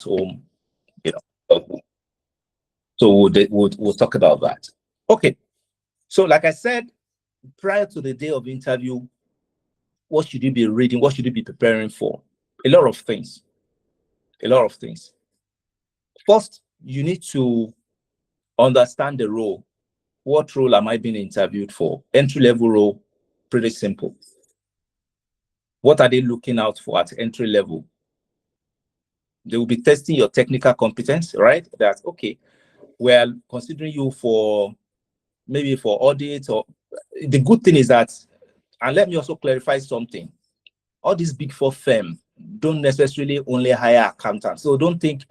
home, you know. So we'll talk about that. Okay. So like I said, prior to the day of interview, what should you be reading? What should you be preparing for? A lot of things. A lot of things. First, you need to understand the role. What role am I being interviewed for? Entry-level role, pretty simple. What are they looking out for at entry level? They will be testing your technical competence, right? That's okay. We're considering you for maybe for audit, or the good thing is that, and let me also clarify something. All these big four firms don't necessarily only hire accountants. So don't think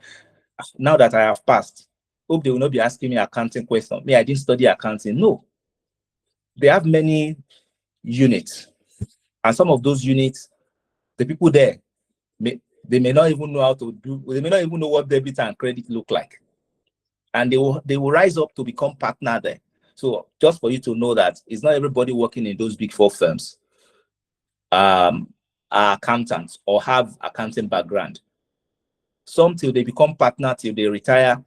now that I have passed, hope they will not be asking me accounting questions. Me, I didn't study accounting. No. They have many units. And some of those units, the people there, they may not even know how to do, they may not even know what debit and credit look like. And they will rise up to become partner there. So just for you to know that it's not everybody working in those big four firms are accountants or have accounting background. Some till they become partner, till they retire,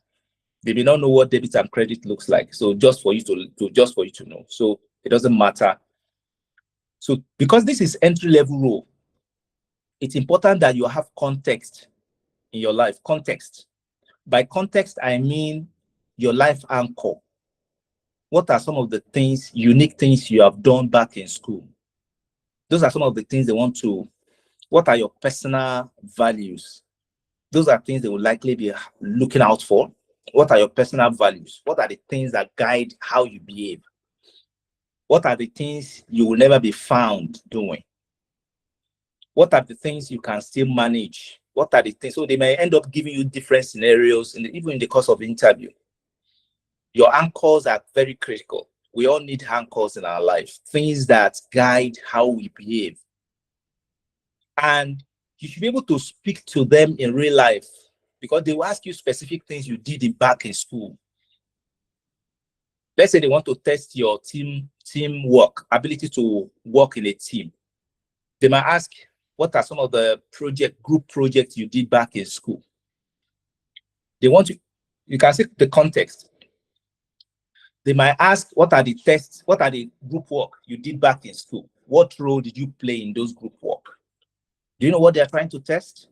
they may not know what debit and credit looks like. So just for you to know. So it doesn't matter. So because this is entry-level role, it's important that you have context in your life. Context. By context, I mean your life anchor. What are some of the things, unique things you have done back in school? Those are some of the things they want to. What are your personal values? Those are things they will likely be looking out for. What are your personal values? What are the things that guide how you behave? What are the things you will never be found doing? What are the things you can still manage? What are the things? So they may end up giving you different scenarios, even in the course of interview. Your anchors are very critical. We all need anchors in our life, things that guide how we behave. And you should be able to speak to them in real life, because they will ask you specific things you did back in school. Let's say they want to test your teamwork, ability to work in a team. They might ask, what are some of the group projects you did back in school? They want you can see the context. They might ask, what are the tests, what are the group work you did back in school? What role did you play in those group work? Do you know what they're trying to test?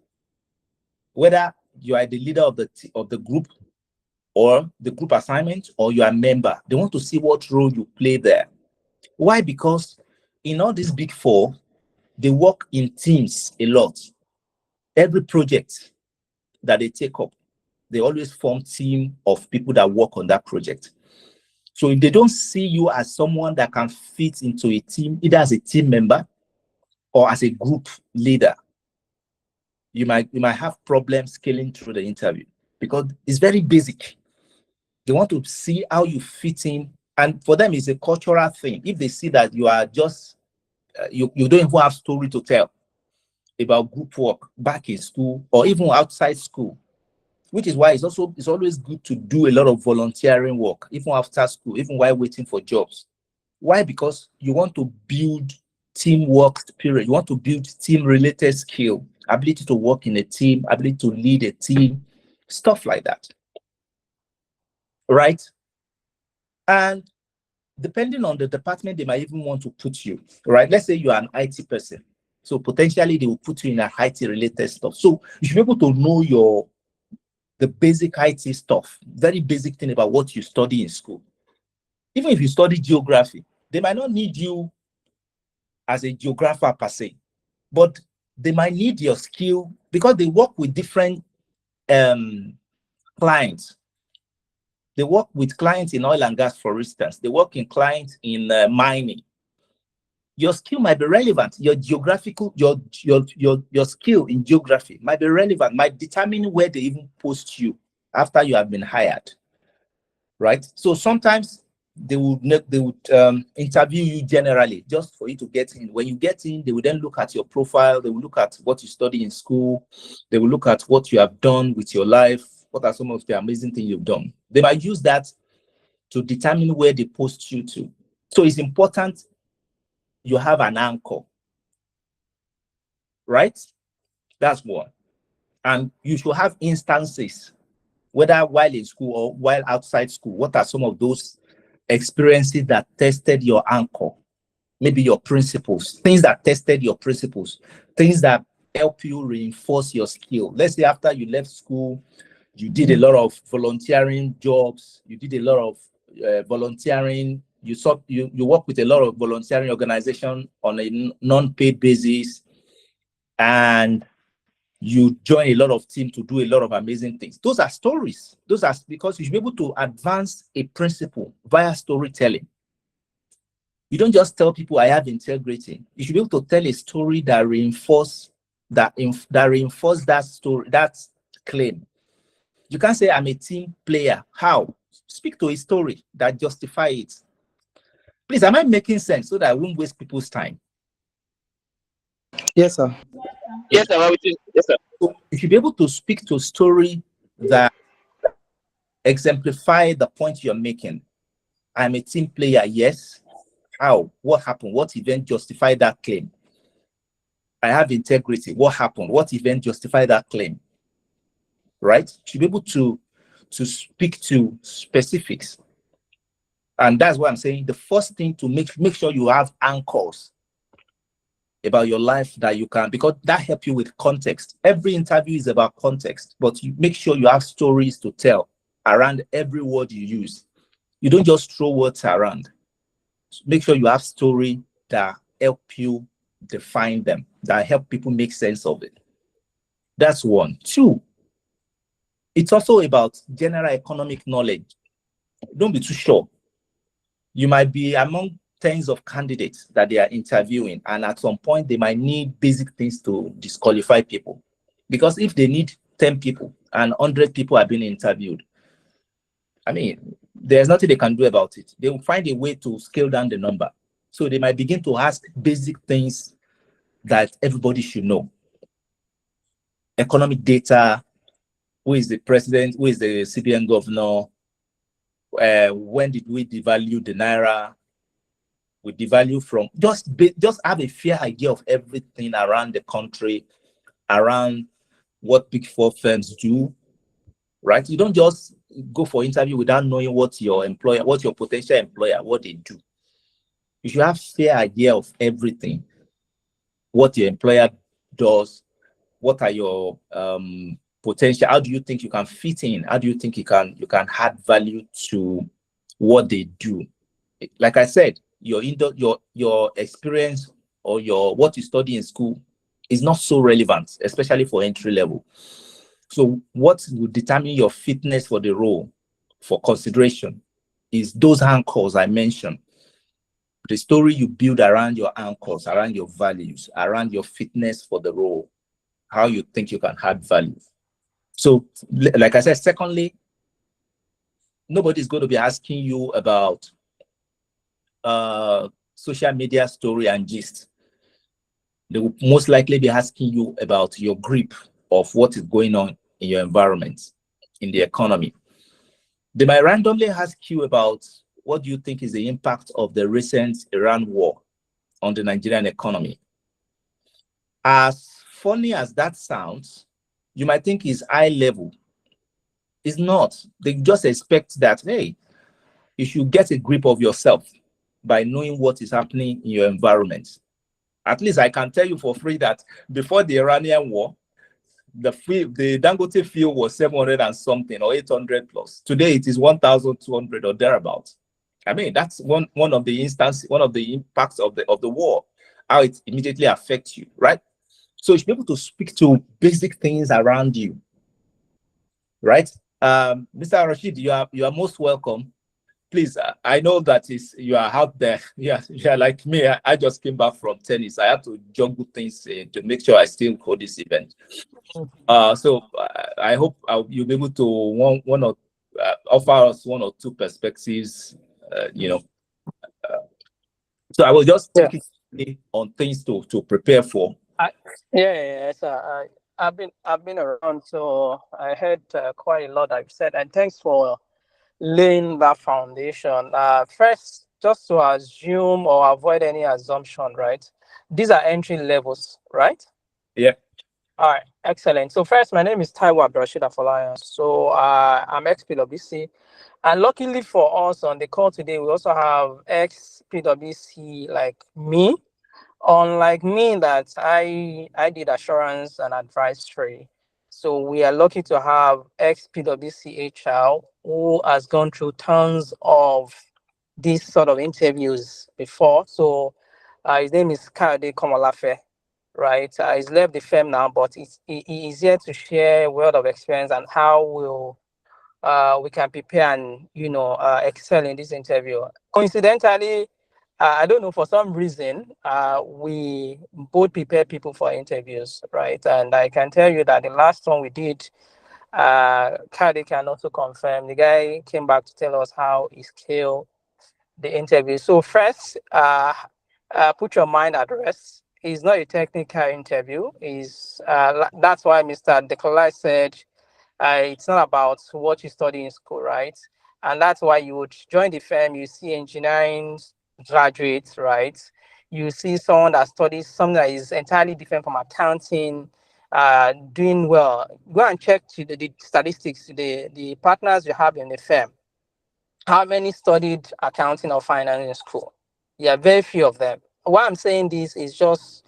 Whether you are the leader of the group or the group assignment, or you are a member. They want to see what role you play there. Why? Because in all these big four, they work in teams a lot. Every project that they take up, they always form team of people that work on that project. So if they don't see you as someone that can fit into a team, either as a team member or as a group leader, you might have problems scaling through the interview, because it's very basic. They want to see how you fit in, and for them, it's a cultural thing. If they see that you are just you don't even have story to tell about group work back in school or even outside school, which is why it's always good to do a lot of volunteering work, even after school, even while waiting for jobs. Why? Because you want to build teamwork spirit. You want to build team-related skill, ability to work in a team, ability to lead a team, stuff like that. Right? And depending on the department, they might even want to put you, right? Let's say you are an IT person. So potentially they will put you in a IT-related stuff. So you should be able to know the basic IT stuff, very basic thing about what you study in school. Even if you study geography, they might not need you as a geographer per se, but they might need your skill because they work with different clients. They work with clients in oil and gas, for instance. They work in clients in mining. Your skill might be relevant. Your geographical, your skill in geography might be relevant, might determine where they even post you after you have been hired, right? So sometimes they would interview you generally just for you to get in. When you get in, they will then look at your profile. They will look at what you study in school. They will look at what you have done with your life. What are some of the amazing things you've done? They might use that to determine where they post you to. So it's important you have an anchor, right? That's one. And you should have instances, whether while in school or while outside school. What are some of those experiences that tested your anchor? Maybe your principles, things that tested your principles, things that help you reinforce your skill. Let's say after you left school, you did a lot of volunteering jobs, you did a lot of volunteering, you work with a lot of volunteering organization on a non-paid basis, and you join a lot of teams to do a lot of amazing things. Those are stories. Those are because you should be able to advance a principle via storytelling. You don't just tell people I have integrity. You should be able to tell a story that reinforces that story, that claim. You can't say I'm a team player. How? Speak to a story that justifies it. Please, am I making sense so that I won't waste people's time? Yes, sir. Yes, sir. Yes, sir. So you should be able to speak to a story that exemplify the point you're making. I'm a team player, yes. How? What happened? What event justified that claim? I have integrity. What happened? What event justified that claim? Right? You should be able to speak to specifics. And that's what I'm saying. The first thing to make sure you have anchors about your life that you can, because that helps you with context. Every interview is about context, but you make sure you have stories to tell around every word you use. You don't just throw words around. Make sure you have story that help you define them, that help people make sense of it. That's one. Two, it's also about general economic knowledge. Don't be too sure. You might be among tens of candidates that they are interviewing, and at some point they might need basic things to disqualify people. Because if they need 10 people and 100 people are being interviewed, I mean, there's nothing they can do about it. They will find a way to scale down the number. So they might begin to ask basic things that everybody should know. Economic data, who is the president, who is the CBN governor, when did we devalue the Naira? We devalue from, just have a fair idea of everything around the country, around what Big Four firms do, right? You don't just go for interview without knowing what your potential employer, what they do. You should have fair idea of everything, what your employer does, what are your potential, how do you think you can fit in, how do you think you can add value to what they do. Like I said, your experience or what you study in school is not so relevant, especially for entry level. So what will determine your fitness for the role for consideration is those anchors I mentioned. The story you build around your anchors, around your values, around your fitness for the role, how you think you can add value. So, like I said, secondly, nobody's going to be asking you about social media story and gist. They will most likely be asking you about your grip of what is going on in your environment, in the economy. They might randomly ask you about what do you think is the impact of the recent Iran war on the Nigerian economy. As funny as that sounds, you might think it's high level. It's not. They just expect that, hey, you should get a grip of yourself by knowing what is happening in your environment. At least I can tell you for free that before the Iranian war, the Dangote field was 700 and something or 800 plus. Today it is 1,200 or thereabouts. I mean, that's one of the impacts of the war, how it immediately affects you, right? So you should be able to speak to basic things around you, right? Mr. Rashid, you are most welcome. Please, I know that you are out there. Yeah, like me. I just came back from tennis. I have to juggle things to make sure I still hold this event. So I hope you'll be able to offer us one or two perspectives. So I will just take it on things to prepare for. Yes. I've been around, so I heard quite a lot I've said, and thanks for laying that foundation. First, just to assume or avoid any assumption, right? These are entry levels, right? Yeah. All right, excellent. So first, my name is Taiwo Abdurrashid Afolayan. So I'm ex-PwC. And luckily for us on the call today, we also have ex-PwC like me. Unlike me, that I did assurance and advisory. So we are lucky to have ex-PwC HR who has gone through tons of these sort of interviews before. So his name is Kade Komalafe, right? He's left the firm now, but he is here to share a word of experience and how we can prepare and excel in this interview. Coincidentally, I don't know, for some reason, we both prepare people for interviews, right? And I can tell you that the last one we did, Kade can also confirm. The guy came back to tell us how he scaled the interview. So first, put your mind at rest. It's not a technical interview. That's why Mr. Dekolai said it's not about what you study in school, right? And that's why you would join the firm. You see engineering graduates, right? You see someone that studies something that is entirely different from accounting, doing well. Go and check the statistics, the partners you have in the firm. How many studied accounting or finance in school? Yeah, very few of them. Why I'm saying this is just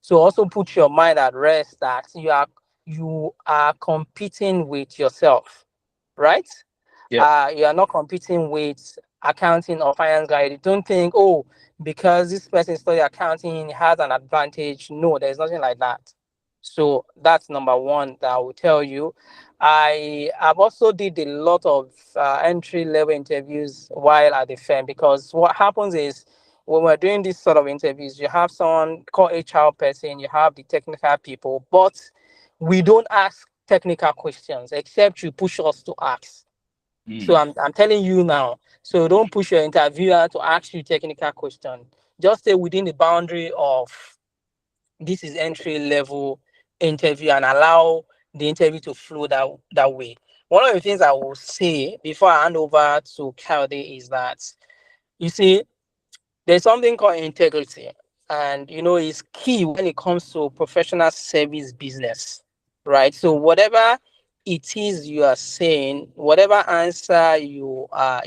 to also put your mind at rest that you are competing with yourself, right? Yeah. You are not competing with accounting or finance guy. You don't think, oh, because this person studied accounting he has an advantage. No, there's nothing like that. So that's number one that I will tell you. I have also did a lot of entry level interviews while at the firm, because what happens is when we're doing this sort of interviews, you have someone called HR person, you have the technical people, but we don't ask technical questions except you push us to ask. So Mm. I'm telling you now. So don't push your interviewer to ask you technical question. Just stay within the boundary of this is entry level interview and allow the interview to flow that way. One of the things I will say before I hand over to Kalde is that, you see, there's something called integrity, and it's key when it comes to professional service business, right? So whatever it is you are saying, whatever answer you are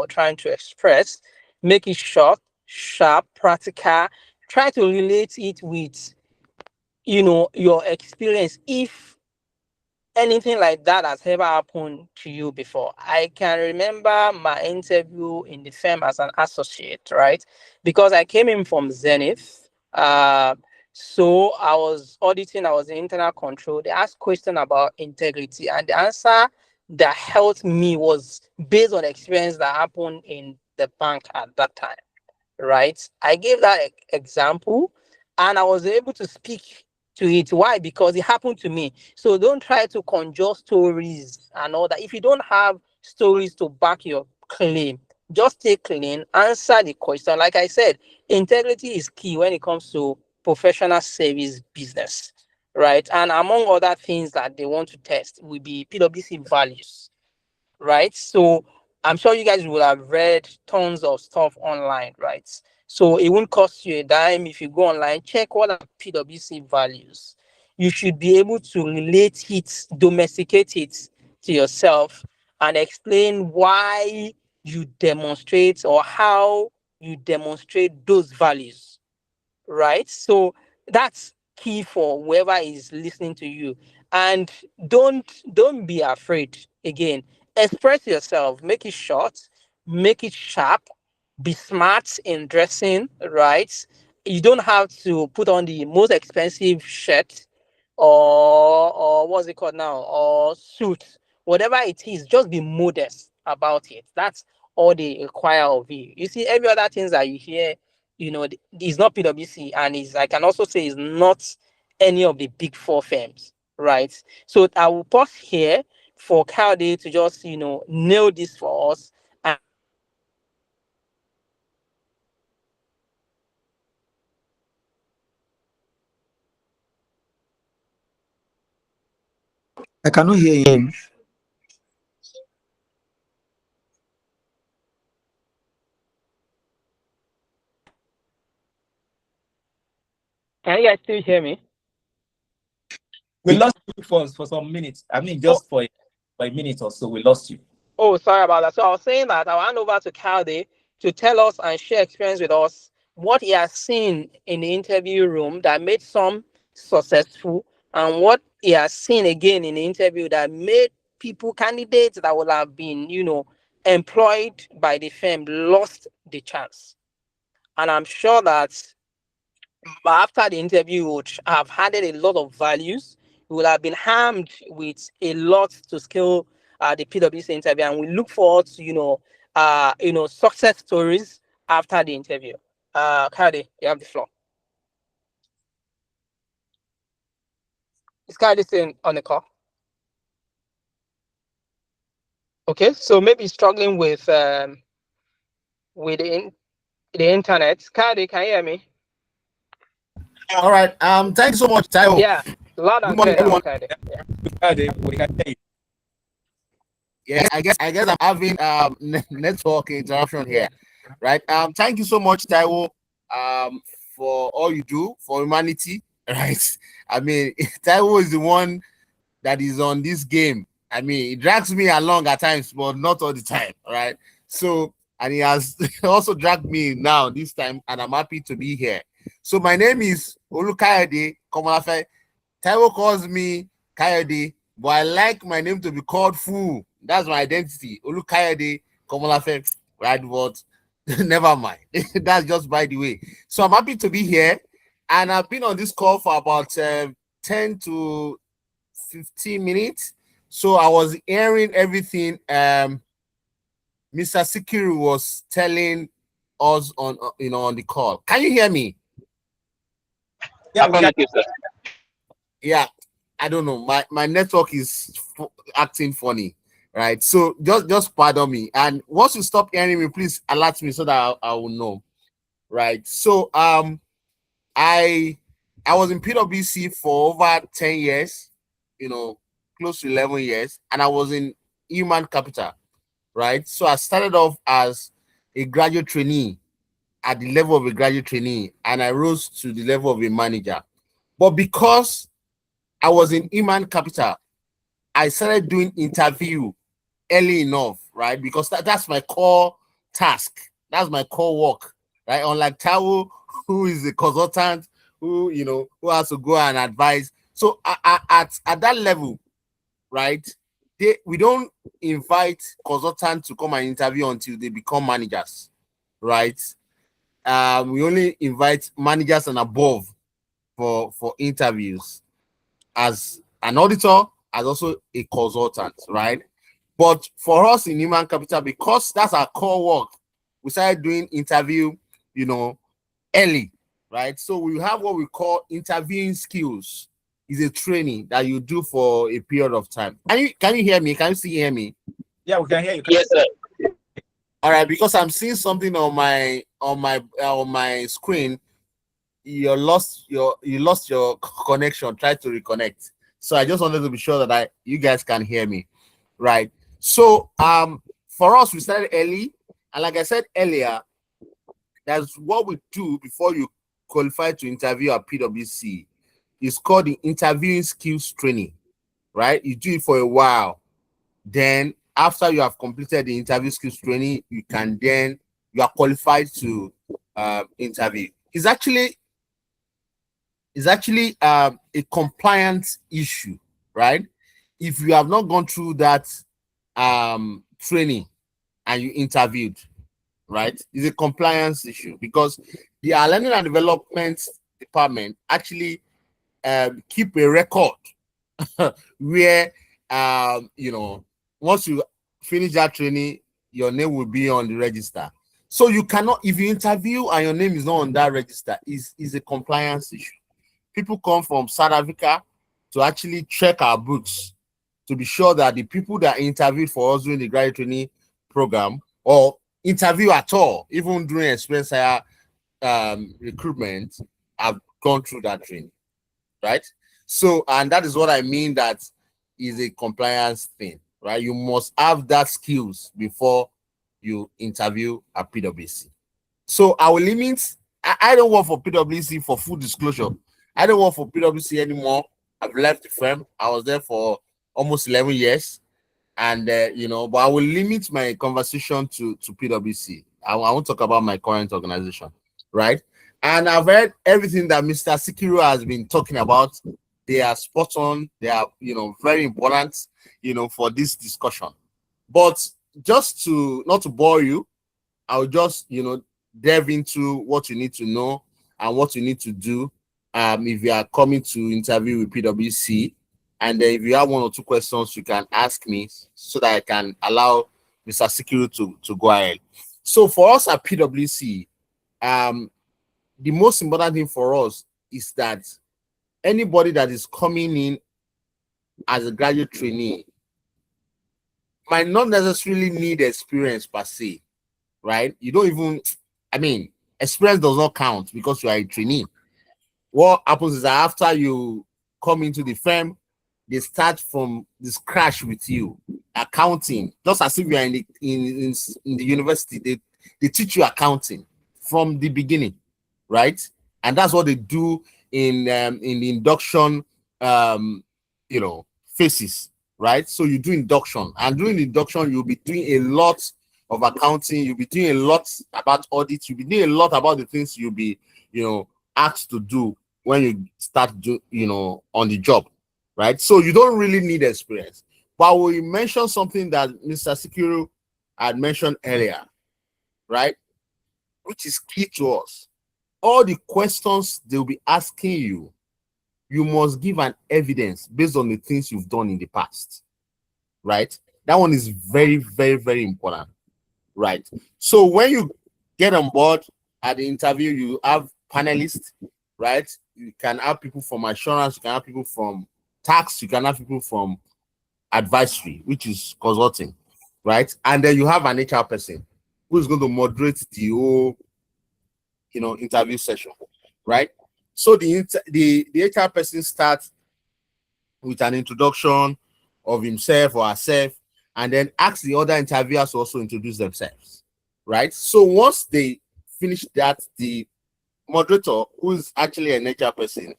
trying to express, make it short, sharp, practical. Try to relate it with your experience, if anything like that has ever happened to you before. I can remember my interview in the firm as an associate, right? Because I came in from Zenith. So I was auditing, I was in internal control. They asked question about integrity, and the answer that helped me was based on experience that happened in the bank at that time, right? I gave that example and I was able to speak to it. Why? Because it happened to me. So don't try to conjure stories and all that. If you don't have stories to back your claim, just stay clean, answer the question. Like I said, integrity is key when it comes to professional service business, right? And among other things that they want to test will be PwC values, right? So I'm sure you guys will have read tons of stuff online, right? So it won't cost you a dime if you go online, check what are PwC values. You should be able to relate it, domesticate it to yourself, and explain why you demonstrate or how you demonstrate those values, right? So that's key for whoever is listening to you. And don't be afraid. Again, express yourself, make it short, make it sharp, be smart in dressing, right? You don't have to put on the most expensive shirt or what's it called now, or suit. Whatever it is, just be modest about it. That's all they require of you. You see, every other things that you hear, it's not PwC, and is, I can also say, is not any of the big four firms, right? So I will pause here for Calde to just nail this for us. And I cannot hear him. can you guys still hear me? We lost you for some minutes. I mean, just for a minute or so, we lost you. Oh, sorry about that. So I was saying that I'll hand over to Kaldi to tell us and share experience with us what he has seen in the interview room that made some successful and what he has seen again in the interview that made candidates that would have been, employed by the firm lost the chance. And I'm sure that after the interview, you would have added a lot of values. You will have been armed with a lot to scale the PwC interview, and we look forward to success stories after the interview. Kadi, you have the floor. Is Kadi still on the call? Okay, so maybe struggling with the internet. Kadi, can you hear me? All right. Thank you so much, Taiwo. Yeah, loud and clear, everyone. Kadi, we can hear you. Yeah, I guess I'm having network interruption here, right? Thank you so much, Taiwo, for all you do for humanity, right? I mean, Taiwo is the one that is on this game. I mean, it drags me along at times, but not all the time, right? So, and he has also dragged me now this time, and I'm happy to be here. So my name is Olukayode Komolafe. Taiwo calls me Kayode, but I like my name to be called full. That's my identity. Olukayode Komolafe, right? But never mind. That's just by the way. So I'm happy to be here, and I've been on this call for about 10 to 15 minutes. So I was hearing everything Mr. Sikiru was telling us on on the call. Can you hear me? Yeah, yeah, I don't know. My network is acting funny, right? So just pardon me. And once you stop hearing me, please alert me so that I will know, right? So I was in PwC for over 10 years, close to 11 years, and I was in human capital, right? So I started off as a graduate trainee at the level of a graduate trainee, and I rose to the level of a manager. But because I was in human capital, I started doing interview early enough, right? Because that's my core task. That's my core work, right? Unlike Taiwo, who is a consultant, who has to go and advise. So at that level, right, we don't invite consultants to come and interview until they become managers, right? We only invite managers and above for interviews as an auditor, as also a consultant, right? But for us in human capital, because that's our core work, we started doing interview, early, right? So we have what we call interviewing skills. Is a training that you do for a period of time. Can you hear me? Can you still hear me? Yeah, we can hear you. Yes, sir. All right, because I'm seeing something on my screen. You lost your connection. Try to reconnect. So I just wanted to be sure that you guys can hear me, right? So for us, we started early, and like I said earlier, that's what we do before you qualify to interview at PwC. It's called the interviewing skills training, right? You do it for a while. Then after you have completed the interview skills training, you are qualified to interview. It's actually a compliance issue, right? If you have not gone through that training and you interviewed, right? It's a compliance issue because the learning and development department actually keep a record where once you finish that training, your name will be on the register. So you cannot, if you interview and your name is not on that register, is a compliance issue. People come from South Africa to actually check our books to be sure that the people that interviewed for us during the graduate training program or interview at all, even during experience hire recruitment, have gone through that training. Right? So, and that is what I mean, that is a compliance thing, right? You must have that skills before you interview at PwC. So our limits, I don't work for PwC, for full disclosure. I don't work for PwC anymore. I've left the firm. I was there for almost 11 years. And, but I will limit my conversation to PwC. I won't talk about my current organization, right? And I've heard everything that Mr. Sikiru has been talking about. They are spot on. They are, very important, for this discussion. But just to not to bore you, I'll just, delve into what you need to know and what you need to do if you are coming to interview with PwC. And then if you have one or two questions, you can ask me so that I can allow Mr. Sikiru to go ahead. So for us at PwC, the most important thing for us is that anybody that is coming in as a graduate trainee might not necessarily need experience per se, right? You don't even, experience does not count because you are a trainee. What happens is that after you come into the firm, they start from the scratch with you, accounting, just as if you are in the university. They teach you accounting from the beginning, right? And that's what they do in the induction, phases, right? So you do induction, and during the induction, you'll be doing a lot of accounting. You'll be doing a lot about audits. You'll be doing a lot about the things you'll be, asked to do when you start on the job. Right, so you don't really need experience. But we mentioned something that Mr. Sikiru had mentioned earlier, right, which is key to us. All the questions they'll be asking you, you must give an evidence based on the things you've done in the past, right? That one is very, very, very important, right? So when you get on board at the interview, you have panelists, right? You can have people from assurance, you can have people from tax, you can have people from advisory, which is consulting, right? And then you have an HR person who is going to moderate the whole, interview session, right? So the HR person starts with an introduction of himself or herself, and then asks the other interviewers to also introduce themselves, right? So once they finish that, the moderator, who is actually an HR person,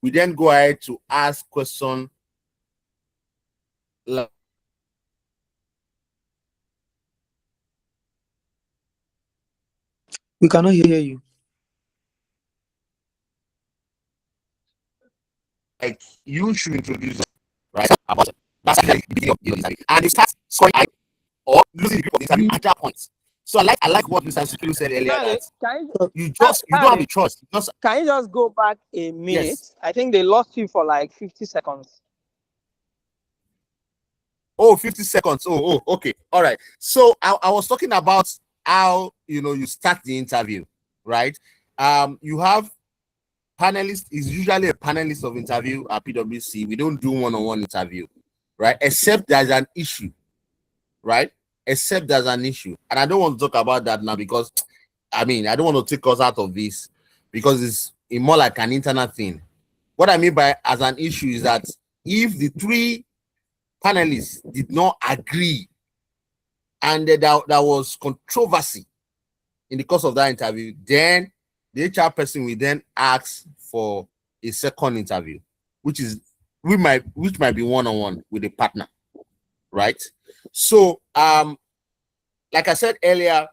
we then go ahead to ask questions. We cannot hear you. Like you should introduce them, right? That's the beginning of your interview. And you start scoring or losing the grip of the interview at that point. So I like what Mr. Sikiru said earlier, that you don't have a choice. Can you just go back a minute? Yes. I think they lost you for like 50 seconds. Oh, 50 seconds. Oh, okay. All right. So I was talking about how, you start the interview, right? You have panelists. Is usually a panelist of interview at PwC. We don't do one-on-one interview, right? Except there's an issue, right? Except there's an issue. And I don't want to talk about that now because, I don't want to take us out of this because it's more like an internal thing. What I mean by as an issue is that if the three panelists did not agree and there was controversy in the course of that interview, then the HR person will then ask for a second interview, which might be one-on-one with a partner, right? So like I said earlier,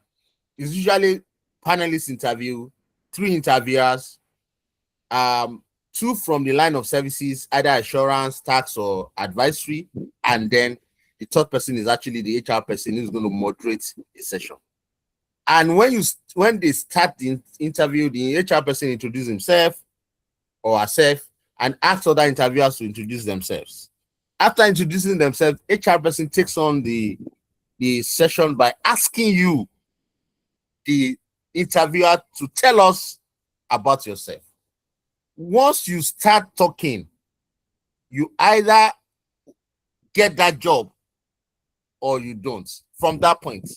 it's usually panelist interview, 3 interviewers, 2 from the line of services, either assurance, tax, or advisory, and then the third person is actually the HR person who's going to moderate the session. And when they start the interview, the HR person introduces himself or herself and asks other interviewers to introduce themselves. After introducing themselves, HR person takes on the session by asking you, the interviewer, to tell us about yourself. Once you start talking, you either get that job or you don't from that point.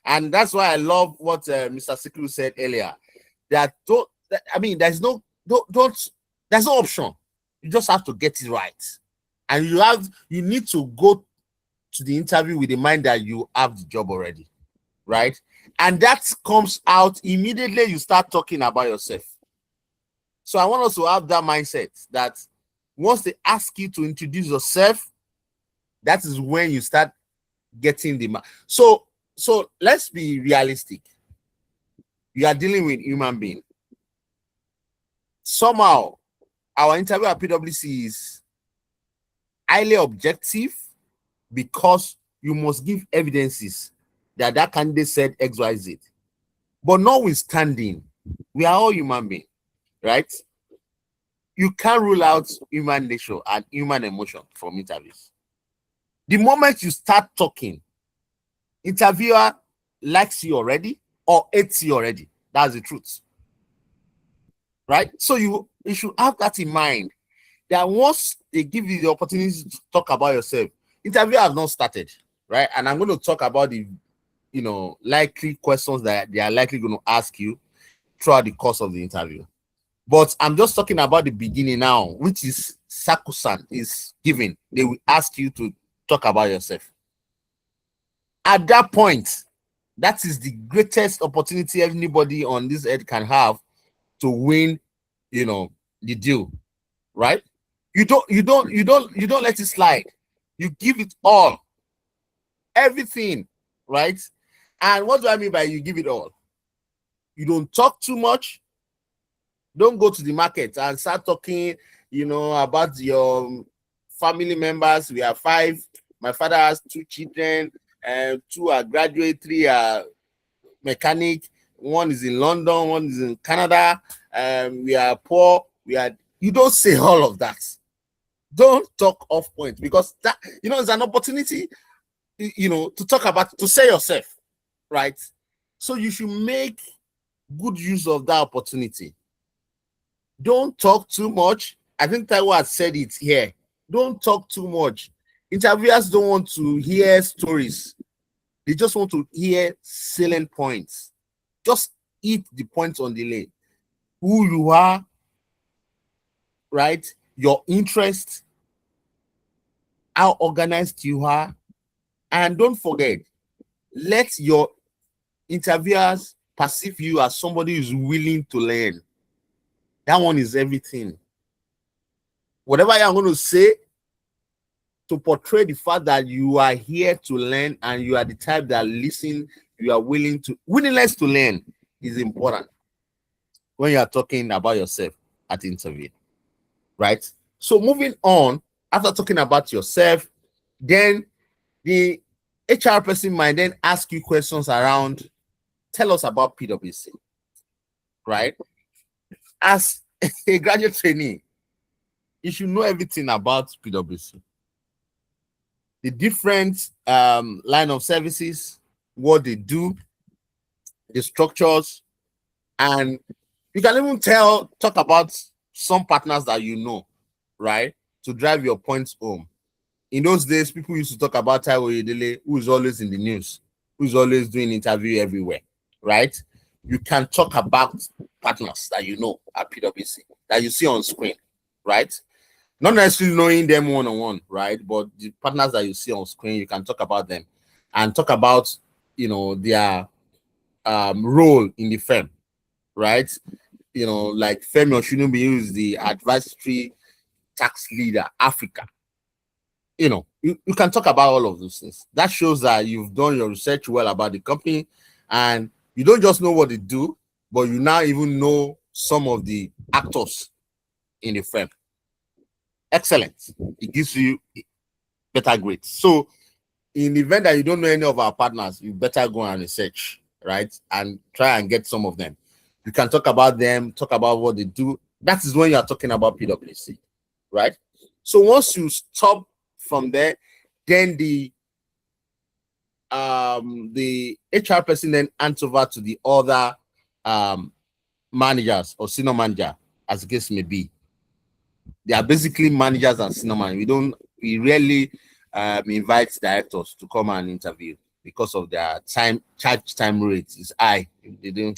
And that's why I love what Mr. Sikiru said earlier, that there's no option. You just have to get it right. And you need to go to the interview with the mind that you have the job already, right? And that comes out immediately you start talking about yourself. So I want us to have that mindset that once they ask you to introduce yourself, that is when you start getting the mark. So let's be realistic. You are dealing with human being. Somehow, our interview at PwC is highly objective because you must give evidences that that candidate said X, Y, Z. But notwithstanding, we are all human beings, right? You can't rule out human nature and human emotion from interviews. The moment you start talking, interviewer likes you already or hates you already. That's the truth. Right? So you should have that in mind, that once they give you the opportunity to talk about yourself, interview has not started, right? And I'm going to talk about the, likely questions that they are likely going to ask you throughout the course of the interview. But I'm just talking about the beginning now, which is sacrosanct, is given. They will ask you to talk about yourself. At that point, that is the greatest opportunity anybody on this earth can have to win, the deal, right? You don't let it slide. You give it all, everything, right? And what do I mean by you give it all? You don't talk too much. Don't go to the market and start talking, about your family members. We have 5. My father has 2 children, and 2 are graduate, 3 are mechanic. 1 is in London, 1 is in Canada. We are poor. You don't say all of that. Don't talk off point, because that, it's an opportunity, to talk about, to say yourself, right? So you should make good use of that opportunity. Don't talk too much. I think Taiwo has said it here. Don't talk too much. Interviewers don't want to hear stories. They just want to hear salient points. Just hit the points on the lane. Who you are, right? Your interest, how organized you are. And don't forget, let your interviewers perceive you as somebody who's willing to learn. That one is everything. Whatever I'm going to say to portray the fact that you are here to learn and you are the type that listen, you are willingness to learn is important when you are talking about yourself at the interview, right? So moving on, after talking about yourself, then the HR person might then ask you questions around, tell us about PwC, right? As a graduate trainee, you should know everything about PwC. The different line of services, what they do, the structures, and you can even talk about some partners that you know, right? To drive your points home. In those days, people used to talk about Taiwo Yedele, who is always in the news, who is always doing interview everywhere, right? You can talk about partners that you know at PwC, that you see on screen, right? Not necessarily knowing them one-on-one, right? But the partners that you see on screen, you can talk about them and talk about, their role in the firm, right? Like Femi Oshunubi, who is the advisory tax leader, Africa. You can talk about all of those things. That shows that you've done your research well about the company, and you don't just know what they do, but you now even know some of the actors in the firm. Excellent. It gives you better grades. So in the event that you don't know any of our partners, you better go and research, right? And try and get some of them. You can talk about them, talk about what they do. That is when you are talking about PwC, right? So once you stop from there, then the HR person then hands over to the other managers or senior manager, as the case may be. They are basically managers and senior managers. We rarely invite directors to come and interview because of their charge time rate is high. They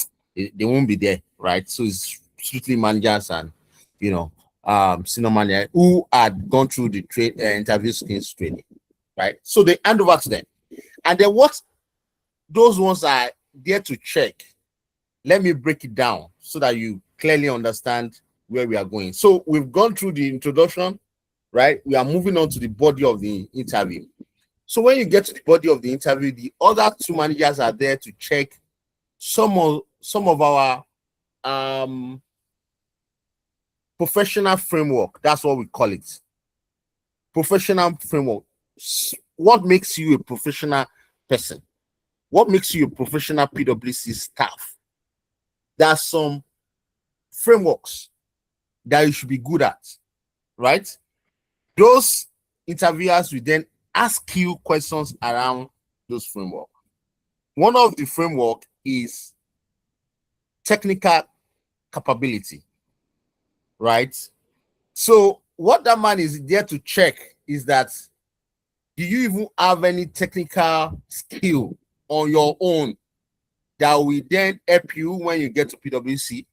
won't be there, right? So it's strictly managers and senior manager who had gone through the interview skills training, right? So they hand over to them, and then what those ones are there to check. Let me break it down so that you clearly understand where we are going. So we've gone through the introduction, right? We are moving on to the body of the interview. So when you get to the body of the interview, the other two managers are there to check some of our professional framework. That's what we call it. Professional framework. What makes you a professional person? What makes you a professional PwC staff? There are some frameworks that you should be good at, right? Those interviewers will then ask you questions around those framework. One of the framework is technical capability, right? So what that man is there to check is that, do you even have any technical skill on your own that will then help you when you get to PwC?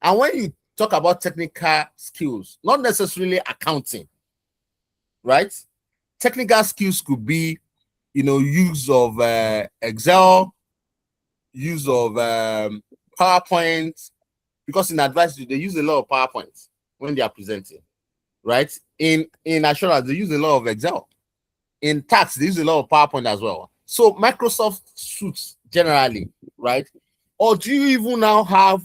And when you talk about technical skills, not necessarily accounting, right? Technical skills could be, use of Excel, use of PowerPoint, because in advisory they use a lot of PowerPoint when they are presenting, right? In assurance they use a lot of Excel. In tax they use a lot of PowerPoint as well. So Microsoft suits generally, right? Or do you even now have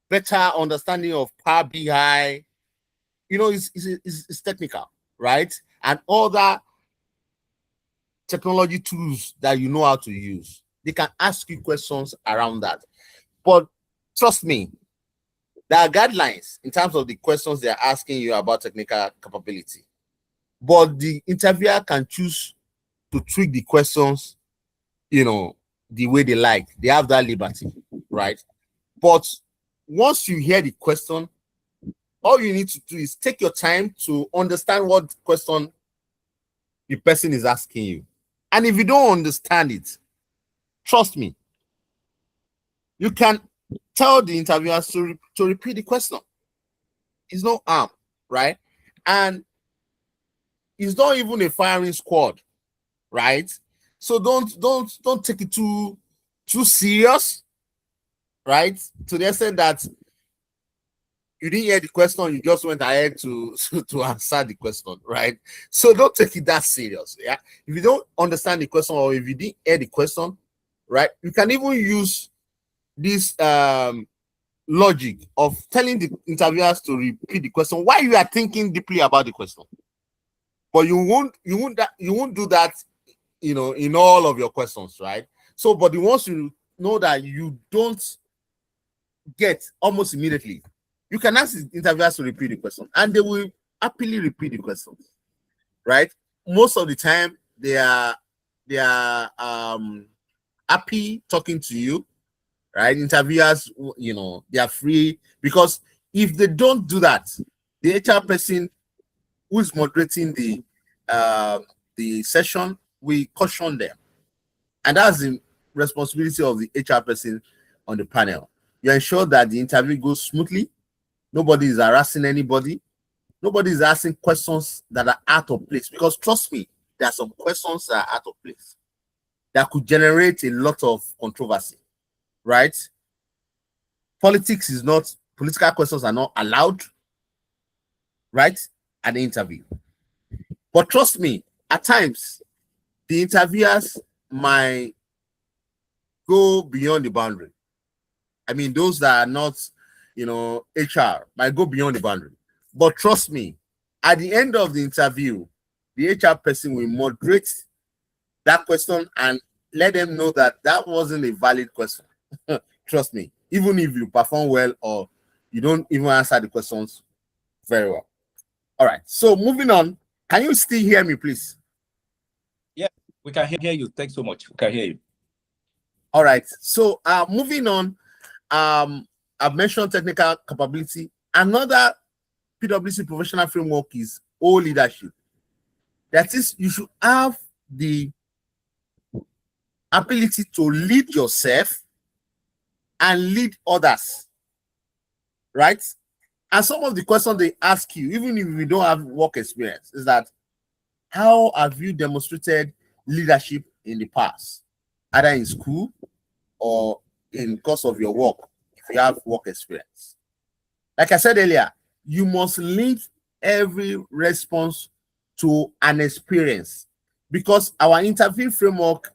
better understanding of Power BI? It's technical, right? And other technology tools that you know how to use. They can ask you questions around that. But trust me, there are guidelines in terms of the questions they're asking you about technical capability. But the interviewer can choose to tweak the questions, the way they like. They have that liberty, right? But once you hear the question, all you need to do is take your time to understand what question the person is asking you. And if you don't understand it, trust me, you can tell the interviewers to repeat the question. It's no harm, right? And it's not even a firing squad, right? So don't take it too serious, right? To the extent that you didn't hear the question, you just went ahead to answer the question, right? So don't take it that serious. Yeah. If you don't understand the question, or if you didn't hear the question, right, you can even use this logic of telling the interviewers to repeat the question while you are thinking deeply about the question. But you won't do that, in all of your questions, right? So, but the ones you know that you don't get almost immediately, you can ask the interviewers to repeat the question, and they will happily repeat the question, right? Most of the time, they are happy talking to you, right? Interviewers, they are free, because if they don't do that, the HR person who is moderating the session will caution them, and that's the responsibility of the HR person on the panel. You ensure that the interview goes smoothly. Nobody is harassing anybody. Nobody is asking questions that are out of place, because trust me, there are some questions that are out of place that could generate a lot of controversy, right? Political questions are not allowed, right, at the interview. But trust me, at times, the interviewers might go beyond the boundary. I mean, those that are not, HR might go beyond the boundary. But trust me, at the end of the interview, the HR person will moderate that question and let them know that that wasn't a valid question. Trust me, even if you perform well or you don't even answer the questions very well. All right, so moving on. Can you still hear me, please? Yeah, we can hear you. Thanks so much. We can hear you. All right, so moving on. I've mentioned technical capability. Another PwC professional framework is all leadership. That is, you should have the ability to lead yourself and lead others, right? And some of the questions they ask you, even if you don't have work experience, is that, how have you demonstrated leadership in the past, either in school or in course of your work, if you have work experience? Like I said earlier, you must lead every response to an experience, because our interview framework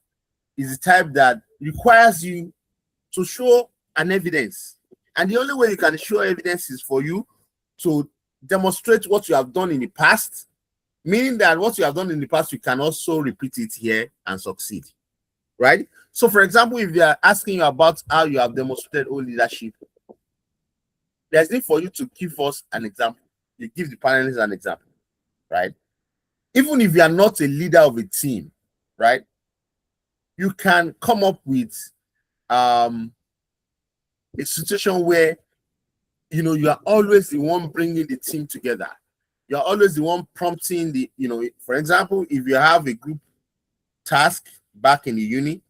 is the type that requires you to show an evidence. And the only way you can show evidence is for you to demonstrate what you have done in the past, meaning that what you have done in the past, you can also repeat it here and succeed, right? So, for example, if they are asking you about how you have demonstrated own leadership, there's need for you to give us an example. You give the panelists an example, right? Even if you are not a leader of a team, right, you can come up with a situation where, you know, you are always the one bringing the team together. You're always the one prompting the, you know, for example, if you have a group task back in the uni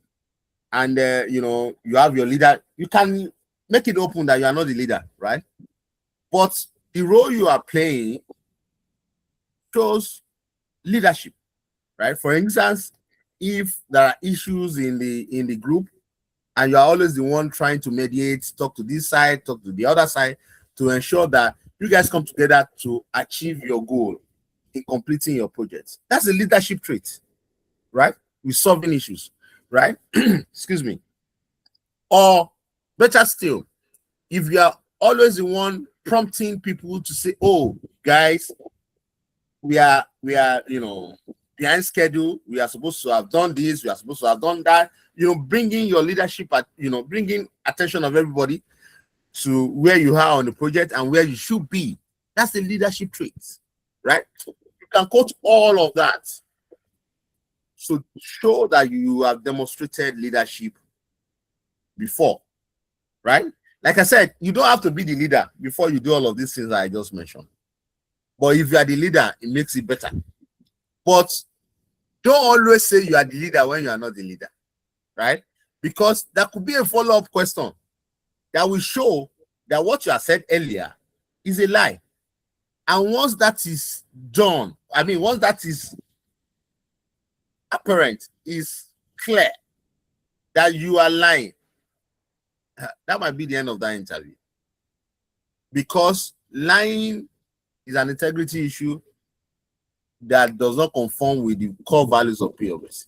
and, you know, you have your leader, you can make it open that you are not the leader, right? But the role you are playing shows leadership, right? For instance, if there are issues in the group and you're always the one trying to mediate, talk to this side, talk to the other side, to ensure that you guys come together to achieve your goal in completing your projects. That's a leadership trait, right? With solving issues, right? Excuse me. Or better still, if you are always the one prompting people to say, oh, guys, we are, you know, behind schedule. We are supposed to have done this. We are supposed to have done that. You know, bringing your leadership at, you know, bringing attention of everybody to where you are on the project and where you should be. That's the leadership traits, right? You can quote all of that. So show that you have demonstrated leadership before, right? Like I said, you don't have to be the leader before you do all of these things that I just mentioned. But if you are the leader, it makes it better. But don't always say you are the leader when you are not the leader, right? Because that could be a follow-up question that will show that what you have said earlier is a lie. And once that is done, I mean, once that is apparent, is clear that you are lying, that might be the end of that interview. Because lying is an integrity issue that does not conform with the core values of PwC,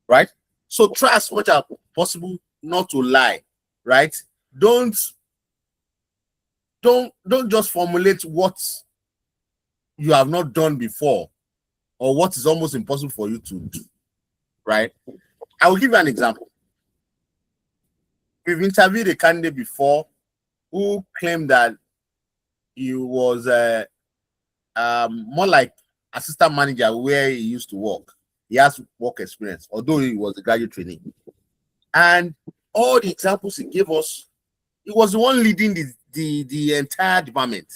right? So try as much as possible not to lie, right? Don't just formulate what you have not done before or what is almost impossible for you to do, right? I will give you an example. We've interviewed a candidate before who claimed that he was more like assistant manager where he used to work. He has work experience, although he was a graduate trainee. And all the examples he gave us, he was the one leading the entire department,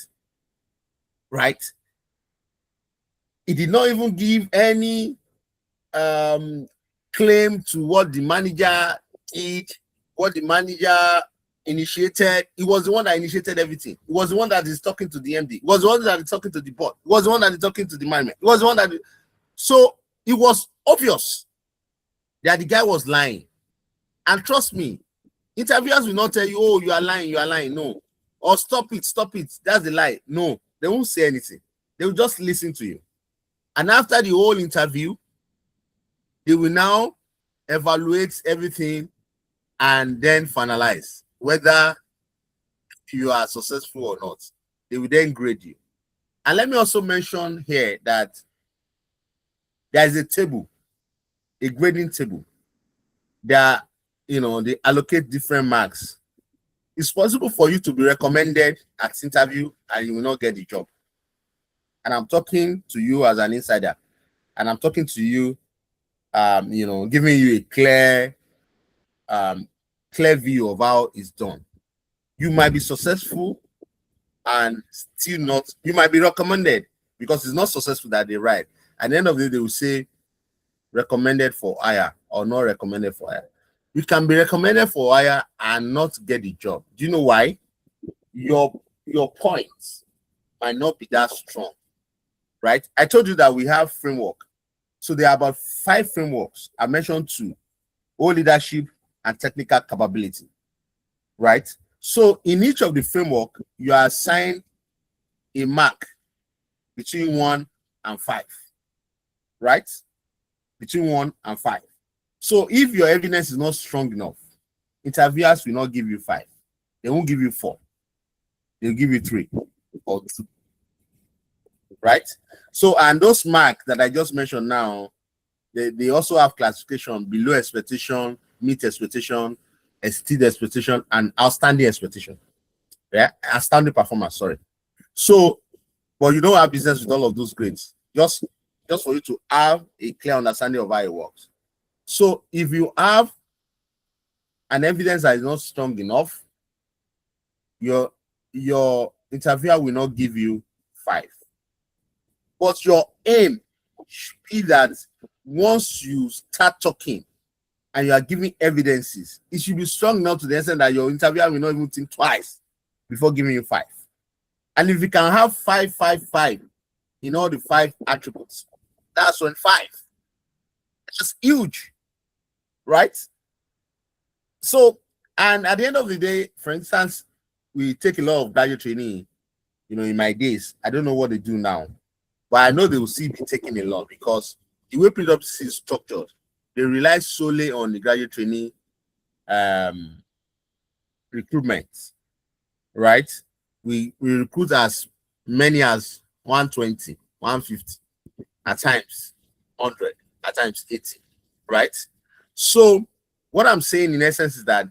right? He did not even give any claim to what the manager did, what the manager initiated. He was the one that initiated everything. He was the one that is talking to the MD. He was the one that is talking to the board. He was the one that is talking to the management. He was the one that. So it was obvious that the guy was lying. And trust me, interviewers will not tell you, oh, you are lying, you are lying. No. Or stop it, that's the lie. No, they won't say anything. They will just listen to you. And after the whole interview, they will now evaluate everything and then finalize whether you are successful or not. They will then grade you. And let me also mention here that there is a table, a grading table that, you know, they allocate different marks. It's possible for you to be recommended at interview and you will not get the job. And I'm talking to you as an insider, and I'm talking to you, you know, giving you a clear view of how it's done. You might be successful and still not, you might be recommended because it's not successful that they write. At the end of the day, they will say recommended for hire or not recommended for hire. You can be recommended for hire and not get the job. Do you know why? Your points might not be that strong, right? I told you that we have framework. So there are about 5 frameworks. I mentioned 2, all leadership and technical capability, right? So in each of the framework, you are assigned a mark between 1 and 5, right? Between 1 and 5. So if your evidence is not strong enough, interviewers will not give you 5. They won't give you 4. They'll give you 3 or 2, right? So, and those marks that I just mentioned now, they also have classification: below expectation, meet expectation, exceed expectation, and outstanding expectation. Yeah, outstanding performance, sorry. So, but you don't have business with all of those grades. Just for you to have a clear understanding of how it works. So if you have an evidence that is not strong enough, your interviewer will not give you 5. But your aim should be that once you start talking and you are giving evidences, it should be strong enough to the extent that your interviewer will not even think twice before giving you 5. And if you can have 5, 5, 5 in all the 5 attributes, that's 25. That's huge, right? So, and at the end of the day, for instance, we take a lot of graduate training, in my days. I don't know what they do now, but I know they will still be taking a lot, because the way PwC is structured, they rely solely on the graduate training recruitment, right? We recruit as many as 120, 150, at times 100, at times 80, right? So what I'm saying in essence is that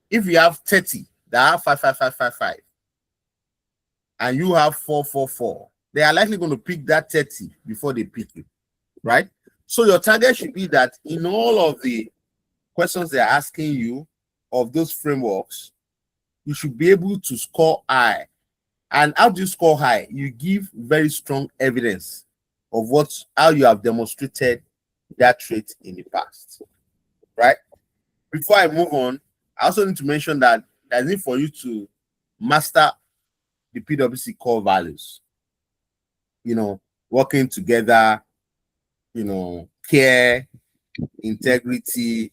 if you have 30 that have 5, 5, 5, 5, 5, and you have 4, 4, 4, they are likely going to pick that 30 before they pick you, right? So your target should be that in all of the questions they're asking you of those frameworks, you should be able to score high. And how do you score high? You give very strong evidence of how you have demonstrated that trait in the past, right? Before I move on, I also need to mention that there's need for you to master the PwC core values. Working together, care, integrity,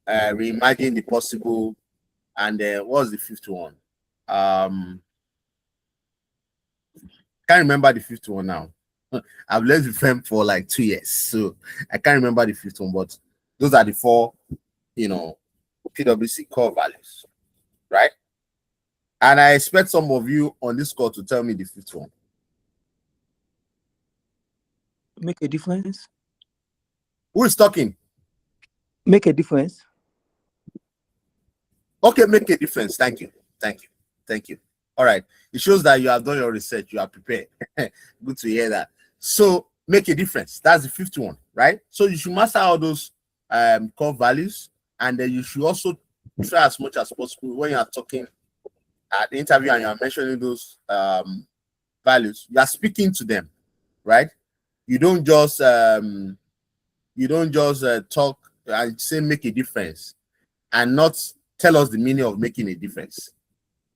reimagine the possible, and what's the 5th one? Can't remember the 5th one now. I've left the firm for like 2 years, so I can't remember the 5th one, but those are the 4, PwC core values, right? And I expect some of you on this call to tell me the 5th one. Make a difference. Who is talking? Make a difference. Okay, make a difference. Thank you. All right. It shows that you have done your research. You are prepared. Good to hear that. So make a difference. That's the 5th one, right? So you should master all those core values, and then you should also try as much as possible when you are talking at the interview and you are mentioning those values, you are speaking to them, right? You don't just talk and say make a difference and not tell us the meaning of making a difference,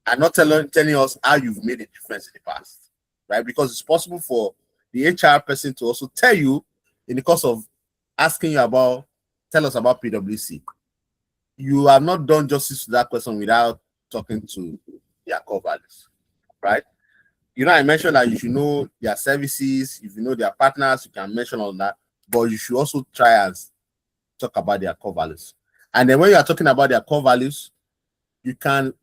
and not telling us how you've made a difference in the past, right? Because it's possible for the HR person to also tell you in the course of asking you tell us about PwC. You have not done justice to that question without talking to their core values, right? I mentioned that you should know their services, if you know their partners, you can mention all that, but you should also try and talk about their core values. And then when you are talking about their core values, you can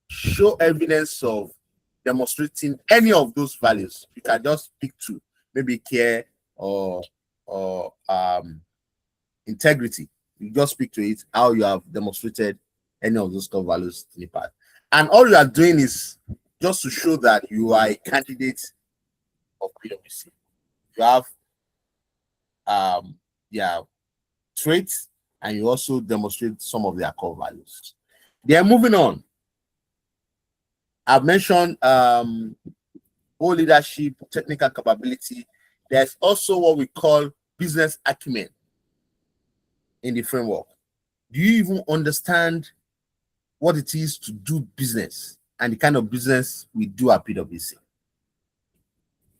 show evidence of demonstrating any of those values. You can just pick 2, maybe care or integrity. You just speak to it, how you have demonstrated any of those core values in the past. And all you are doing is just to show that you are a candidate of PwC. You have traits, and you also demonstrate some of their core values. They are moving on. I've mentioned whole leadership, technical capability. There's also what we call business acumen in the framework. Do you even understand what it is to do business and the kind of business we do at PwC?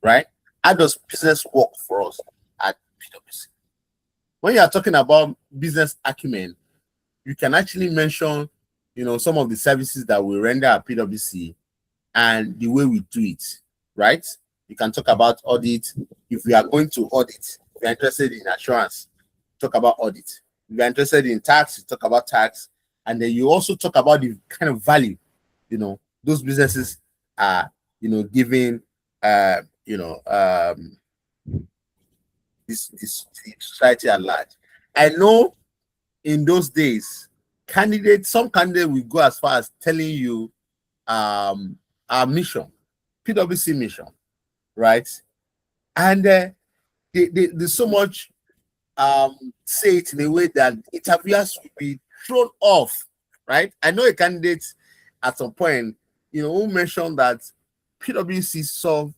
Right? How does business work for us at PwC? When you are talking about business acumen, you can actually mention, some of the services that we render at PwC and the way we do it, right? you can talk about audit. If we are going to audit, if you're interested in assurance, talk about audit. If you're interested in tax, you talk about tax. And then you also talk about the kind of value, those businesses are, giving, this society at large. I know in those days, some candidates will go as far as telling you our mission, PwC mission, right? And there's so much say it in a way that interviewers will be thrown off, right? I know a candidate at some point, who mentioned that PwC solve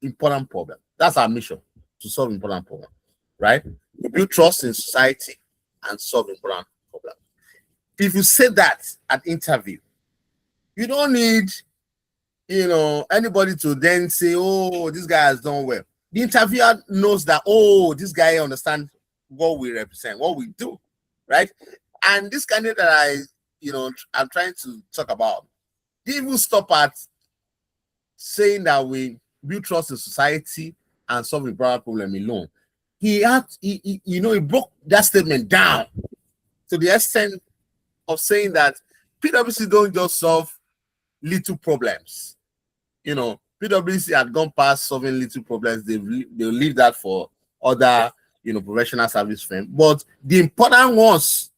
important problems. That's our mission, to solve important problems, right? We build trust in society and solve important problems. If you say that at interview, you don't need, anybody to then say, oh, this guy has done well. The interviewer knows that, oh, this guy understands what we represent, what we do, right? And this candidate that I'm trying to talk about, they even stop at saying that we build trust in society and solve a problem alone. He broke that statement down to the extent of saying that PwC don't just solve little problems. PwC had gone past solving little problems. They'll leave that for other, professional service firms. But the important ones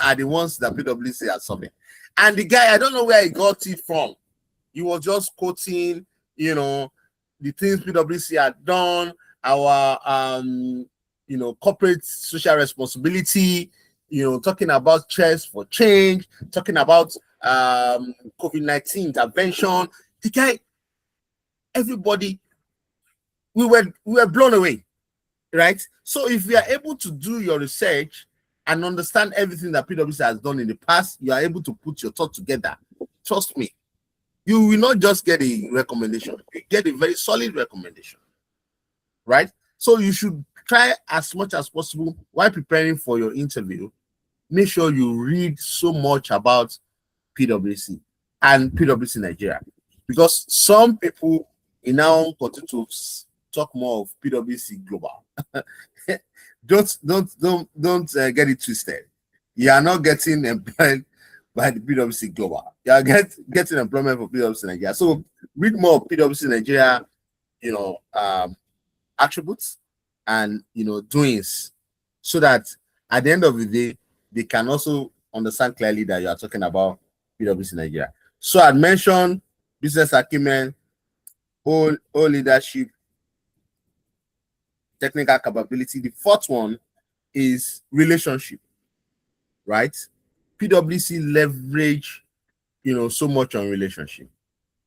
are the ones that PwC are solving. And the guy, I don't know where he got it from. He was just quoting, the things PwC had done, our, corporate social responsibility, talking about chairs for change, talking about COVID-19 intervention. The guy, everybody, we were blown away, right? So if you are able to do your research and understand everything that PwC has done in the past, you are able to put your thoughts together. Trust me, you will not just get a recommendation, you get a very solid recommendation, right? So you should try as much as possible while preparing for your interview. Make sure you read so much about PwC and PwC Nigeria, because some people now continue to talk more of PwC Global. Don't get it twisted. You are not getting employed by the PwC Global. You are getting employment for PwC Nigeria. So read more of PwC Nigeria, attributes and doings, so that at the end of the day they can also understand clearly that you are talking about PwC Nigeria. So I mentioned business acumen, whole leadership, technical capability. The fourth one is relationship, right? PwC leverage, so much on relationship,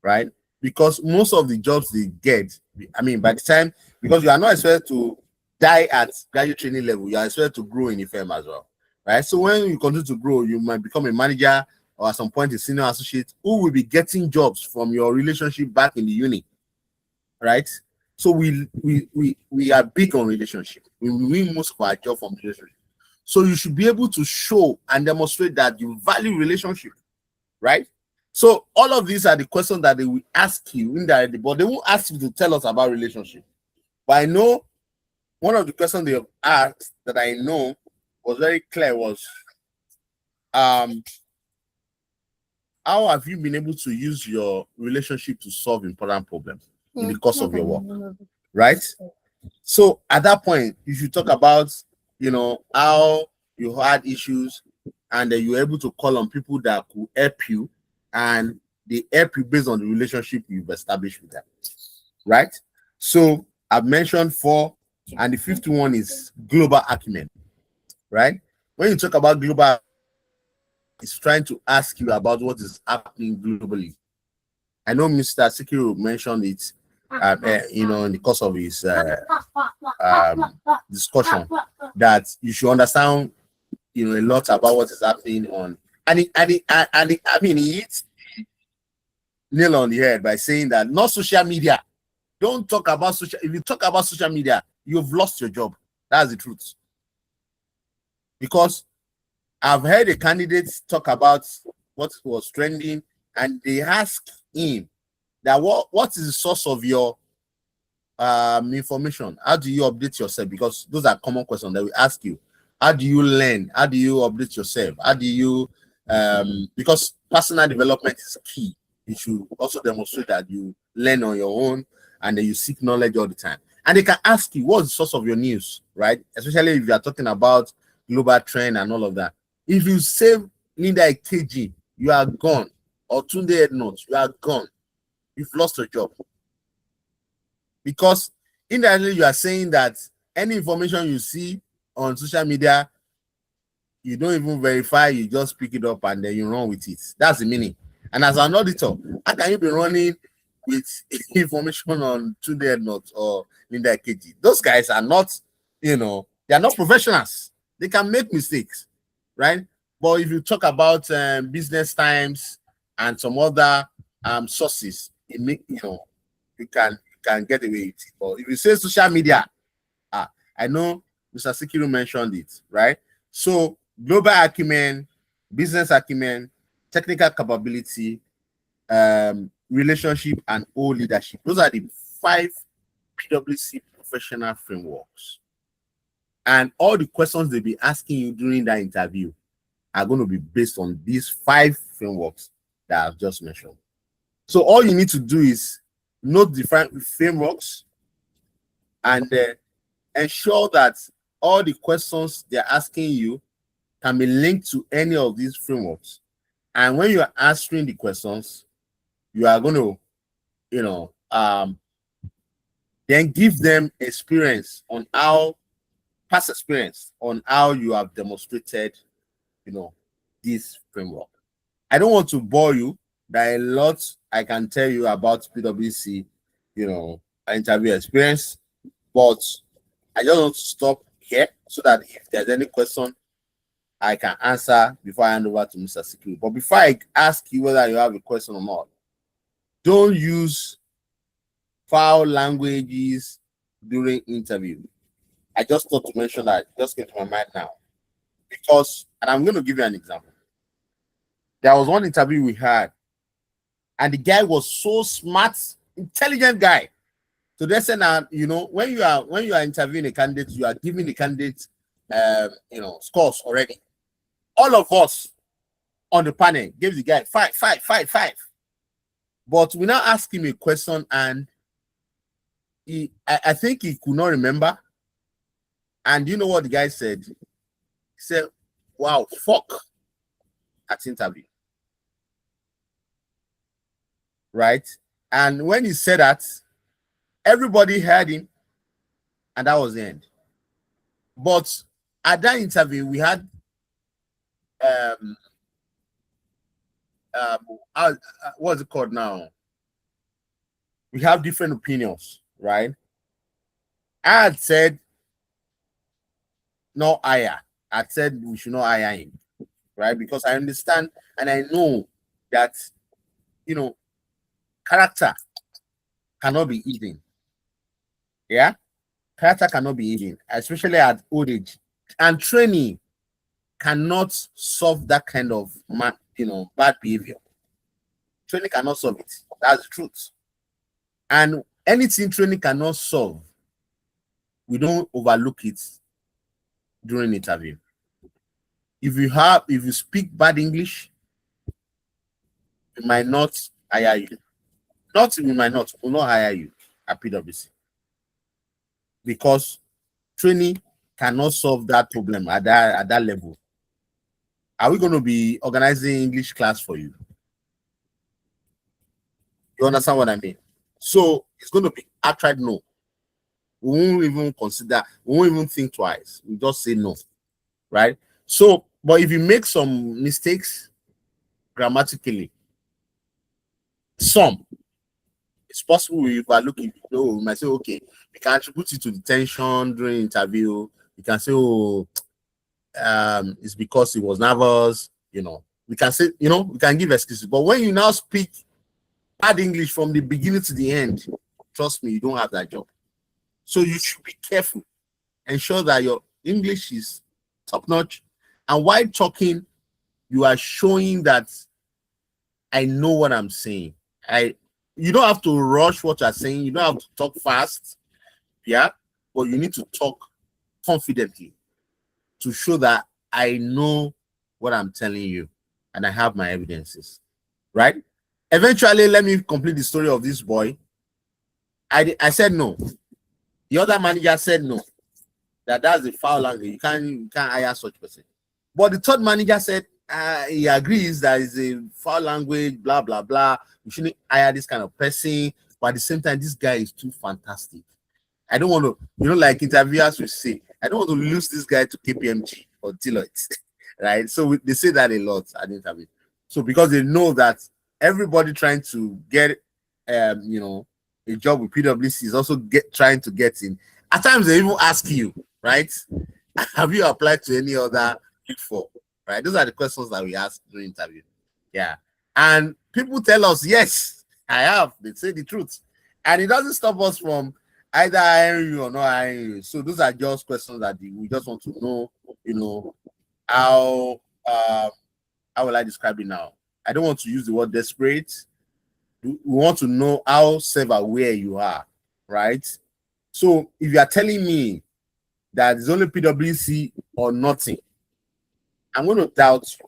right? Because most of the jobs they get, by the time, because you are not expected to die at graduate training level, you are expected to grow in the firm as well, right? So when you continue to grow, you might become a manager or at some point a senior associate who will be getting jobs from your relationship back in the uni, right? So we are big on relationship. We win most of our job from relationship. So you should be able to show and demonstrate that you value relationship, right? So all of these are the questions that they will ask you indirectly, but they won't ask you to tell us about relationship. But I know one of the questions they have asked that I know was very clear was, how have you been able to use your relationship to solve important problems in the course of your work, right? So at that point, you should talk about, how you had issues and you were able to call on people that could help you, and they help you based on the relationship you've established with them, right? So I've mentioned 4, and the 5th one is global acumen, right? When you talk about global, it's trying to ask you about what is happening globally. I know Mr. Sikiru mentioned it, in the course of his discussion, that you should understand, a lot about what is happening on, he hits nail on the head by saying that not social media. Don't talk about social. If you talk about social media, you've lost your job. That's the truth. Because I've heard a candidate talk about what was trending, and they asked him that what is the source of your information? How do you update yourself? Because those are common questions that we ask you. How do you learn? How do you update yourself? How do you because personal development is key. You should also demonstrate that you learn on your own and then you seek knowledge all the time. And they can ask you what's the source of your news, right? Especially if you are talking about global trend and all of that. If you say Linda KG, you are gone, or Tunde Ednotes, you are gone. You've lost your job. Because indirectly you are saying that any information you see on social media, you don't even verify, you just pick it up and then you run with it. That's the meaning. And as an auditor, how can you be running with information on Tunde Ednotes or Linda KG? Those guys are not, they are not professionals. They can make mistakes, right? But if you talk about Business Times and some other sources, it make you can get away with it. But if you say social media, I know Mr. Sikiru mentioned it, right? So global acumen, business acumen, technical capability, relationship, and all leadership. Those are the 5 PwC professional frameworks. And all the questions they'll be asking you during that interview are going to be based on these 5 frameworks that I've just mentioned. So all you need to do is note the frameworks and ensure that all the questions they're asking you can be linked to any of these frameworks. And when you're answering the questions, you are going to, then give them experience on past experience on how you have demonstrated, this framework. I don't want to bore you. There are a lot I can tell you about PwC, interview experience, but I just want to stop here so that if there's any question, I can answer before I hand over to Mr. Sikiru. But before I ask you whether you have a question or not, don't use foul languages during interview. I just thought to mention that. It just came to my mind now. Because, and I'm going to give you an example. There was one interview we had, and the guy was so smart, intelligent guy. So they said, when you are interviewing a candidate, you are giving the candidate, scores already. All of us on the panel gave the guy 5, 5, 5, 5. But we now ask him a question, and I think he could not remember. And you know what the guy said? He said, "Wow, fuck," at interview. Right? And when he said that, everybody heard him, and that was the end. But at that interview, we had what's it called now? We have different opinions, right? I had said no hire. I said we should not hire him, right? Because I understand and I know that character cannot be hidden. Yeah, character cannot be hidden, especially at old age. And training cannot solve that kind of bad behavior. Training cannot solve it. That's the truth. And anything training cannot solve, we don't overlook it during interview. If you speak bad English, we might not hire you. We'll not hire you at PwC. Because training cannot solve that problem at that level. Are we going to be organizing English class for you? You understand what I mean? So it's going to be outright no. We won't even consider, we won't even think twice. We just say no, right? So, but if you make some mistakes grammatically, it's possible we overlook it. We might say, okay, we can attribute it to the tension during interview. We can say, it's because he was nervous, We can say, we can give excuses. But when you now speak bad English from the beginning to the end, trust me, you don't have that job. So you should be careful. Ensure that your English is top-notch. And while talking, you are showing that I know what I'm saying. You don't have to rush what you're saying. You don't have to talk fast. yeah, but you need to talk confidently to show that I know what I'm telling you and I have my evidences, right? Eventually, let me complete the story of this boy. I said no. The other manager said no. That's the foul language. You can't hire such person. But the third manager said he agrees that it's a foul language, blah blah blah. We shouldn't hire this kind of person. But at the same time, this guy is too fantastic. I don't want to, like interviewers will say, I don't want to lose this guy to KPMG or Deloitte, right? So they say that a lot at the interview. So because they know that everybody trying to get, a job with PwC is also trying to get in. At times they even ask you, right? Have you applied to any other Big Four? Right? Those are the questions that we ask during interview. Yeah. And people tell us, yes, I have. They say the truth. And it doesn't stop us from either hiring you or not hiring you. So those are just questions that we just want to know, how will I describe it now? I don't want to use the word desperate. We want to know how self-aware you are, right? So if you are telling me that it's only PwC or nothing, I'm going to doubt you.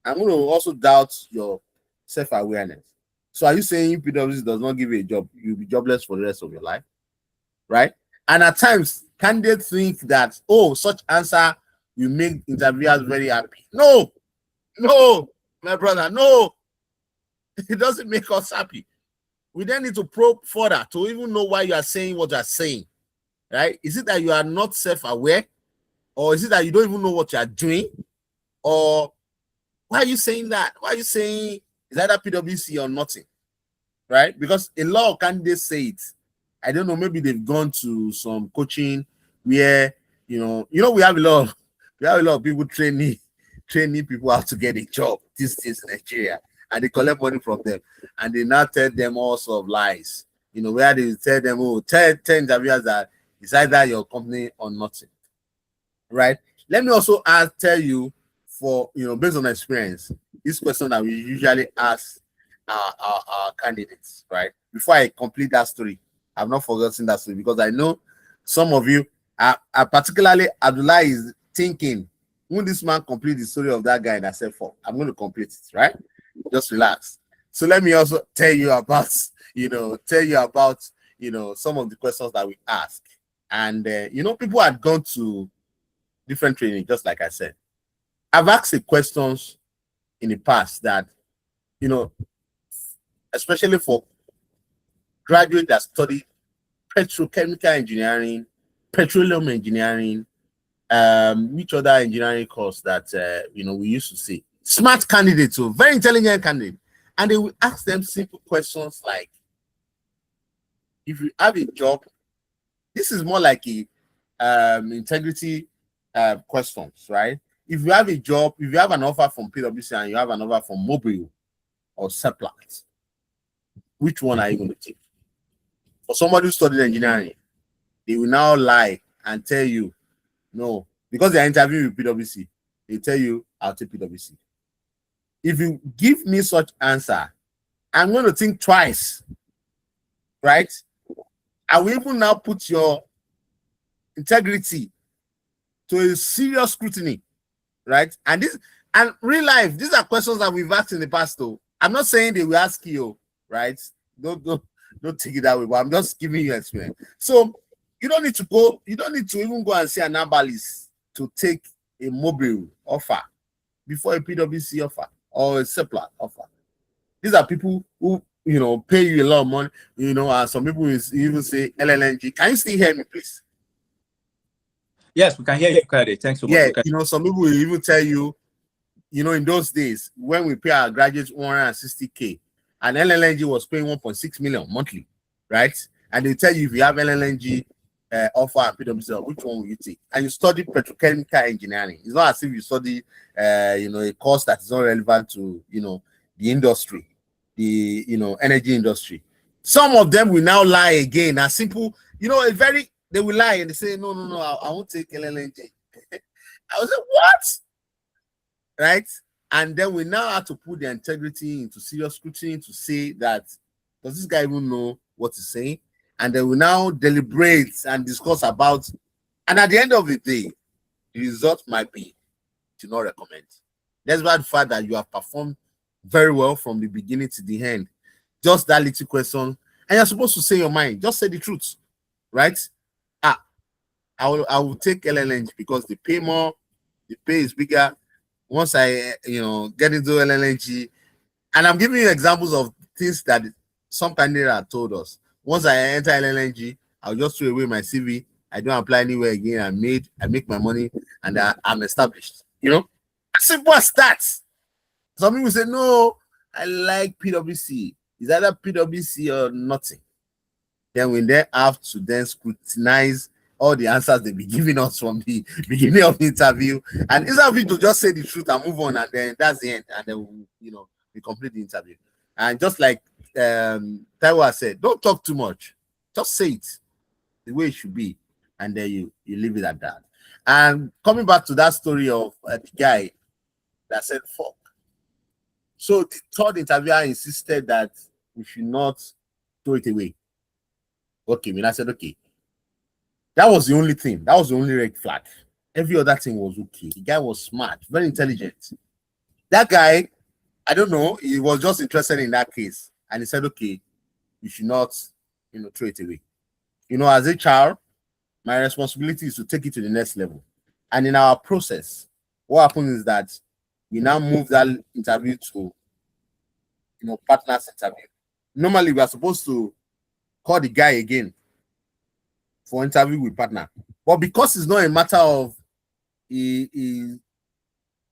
I'm going to also doubt your self-awareness. So are you saying PwC does not give you a job, you'll be jobless for the rest of your life? Right? And at times, candidates think that, such answer will make interviewers very happy. No, my brother, no. It doesn't make us happy. We then need to probe further to even know why you are saying what you are saying. Right? Is it that you are not self-aware? Or is it that you don't even know what you are doing? Or why are you saying that? Why are you saying it's either PwC or nothing? Right? Because a lot of candidates say it. I don't know, maybe they've gone to some coaching where, we have a lot of people training people how to get a job. This is Nigeria. And they collect money from them. And they now tell them all sorts of lies. Where they tell them, tell interviewers that it's either your company or nothing. Right? Let me also tell you, for based on experience, this question that we usually ask our candidates, right? Before I complete that story, I've not forgotten that story because I know some of you are particularly Abdullah is thinking, when this man complete the story of that guy that said for, I'm going to complete it, right? Just relax. So let me also tell you about, some of the questions that we ask. And, people had gone to different training, just like I said. I've asked the questions in the past that, especially for graduates that study petrochemical engineering, petroleum engineering, which other engineering course that, we used to see. Smart candidates, so very intelligent candidates. And they will ask them simple questions like, if you have a job, this is more like a integrity questions, right? If you have a job, if you have an offer from PwC and you have an offer from Mobile or Seplat, which one are you going to take? For somebody who studied engineering, they will now lie and tell you, no, because they're interviewing with PwC, they tell you, I'll take PwC. If you give me such answer, I'm going to think twice, right? I will even now put your integrity to a serious scrutiny, right? And real life, these are questions that we've asked in the past, though. I'm not saying they will ask you, right? Don't take it that way, but I'm just giving you experience. So you don't need to even go and see an analyst to take a mobile offer before a PwC offer or a Seplat offer. These are people who pay you a lot of money, and some people even say LLNG. Can you still hear me, please? Yes, we can hear you, Kade. Thanks so much. Yeah, some people will even tell you, in those days when we pay our graduates 160K, and LLNG was paying 1.6 million monthly, right? And they tell you if you have LLNG offer at PwC, which one will you take? And you study petrochemical engineering. It's not as if you study, a course that is not relevant to, the industry, the, energy industry. Some of them will now lie again. As simple, they will lie and they say, no, I won't take LLNG. I was like, what? Right? And then we now have to put the integrity into serious scrutiny to say that, does this guy even know what he's saying? and then we now deliberate and discuss about, and at the end of the day, the result might be to not recommend. Despite the fact that you have performed very well from the beginning to the end, just that little question, and you're supposed to say your mind. Just say the truth, right? I will take LLNG because they pay more, the pay is bigger. Once I get into LLNG, and I'm giving you examples of things that some candidates have told us. Once I enter LLNG, I'll just throw away my CV. I don't apply anywhere again. I make my money, and I'm established. As simple as that. Some people say, no, I like PwC. It's either PwC or nothing. Then we then have to then scrutinize all the answers they've been giving us from the beginning of the interview. And instead of you to just say the truth and move on, and then that's the end. And then we complete the interview. And just like Taiwo said, don't talk too much. Just say it the way it should be. And then you leave it at that. And coming back to that story of the guy that said fuck. So the third interviewer insisted that we should not throw it away. Okay, I said, okay. That was the only thing. That was the only red flag. Every other thing was okay. The guy was smart, very intelligent. That guy, I don't know, he was just interested in that case. And he said, okay, you should not, throw it away. As a child, my responsibility is to take it to the next level. And in our process, what happens is that we now move that interview to, partners interview. Normally, we are supposed to call the guy again for interview with partner. But because it's not a matter of he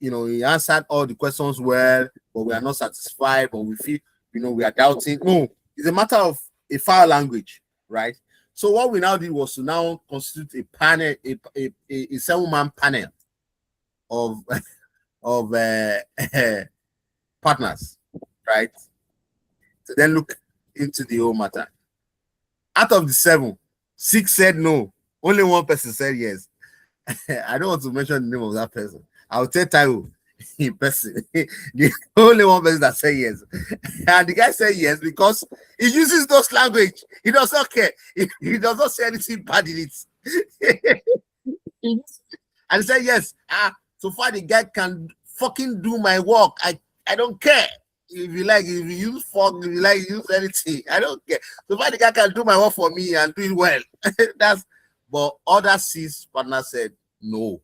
answered all the questions well, but we are not satisfied, but we feel, we are doubting. No, it's a matter of a foul language, right? So what we now did was to now constitute a panel, a 7-man panel of partners, right? To then look into the whole matter. Out of the 7, 6 said no. Only 1 person said yes. I don't want to mention the name of that person. I'll tell Taiwo in person. The only 1 person that said yes. And the guy said yes because he uses those language. He does not care. He does not say anything bad in it. And he said yes. So far the guy can fucking do my work. I don't care. If you use fuck, if you use anything, I don't care. So far the guy can do my work for me and do it well. But other 6 partners said no,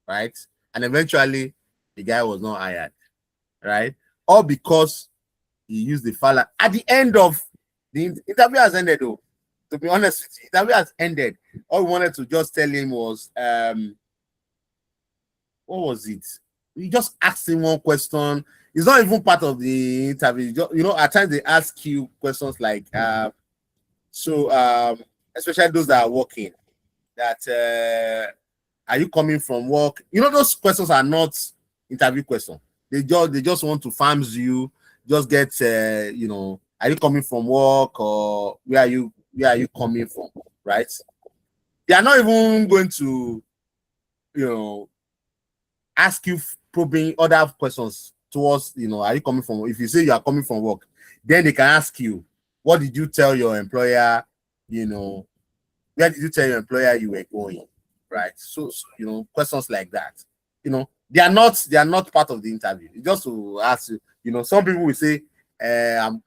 right? And eventually the guy was not hired, right? All because he used the file. At the end of the interview has ended, though. To be honest with you, the interview has ended. All we wanted to just tell him was, what was it? We just asked him 1 question. It's not even part of the interview. At times they ask you questions like, especially those that are working, that are you coming from work? Those questions are not interview questions. They just want to farm you, just get are you coming from work, or where are you coming from, right? They are not even going to ask you probing other questions towards, are you coming from, if you say you are coming from work, then they can ask you, what did you tell your employer, where did you tell your employer you were going, right? So questions like that, they are not part of the interview. It's just to ask you, some people will say, I'm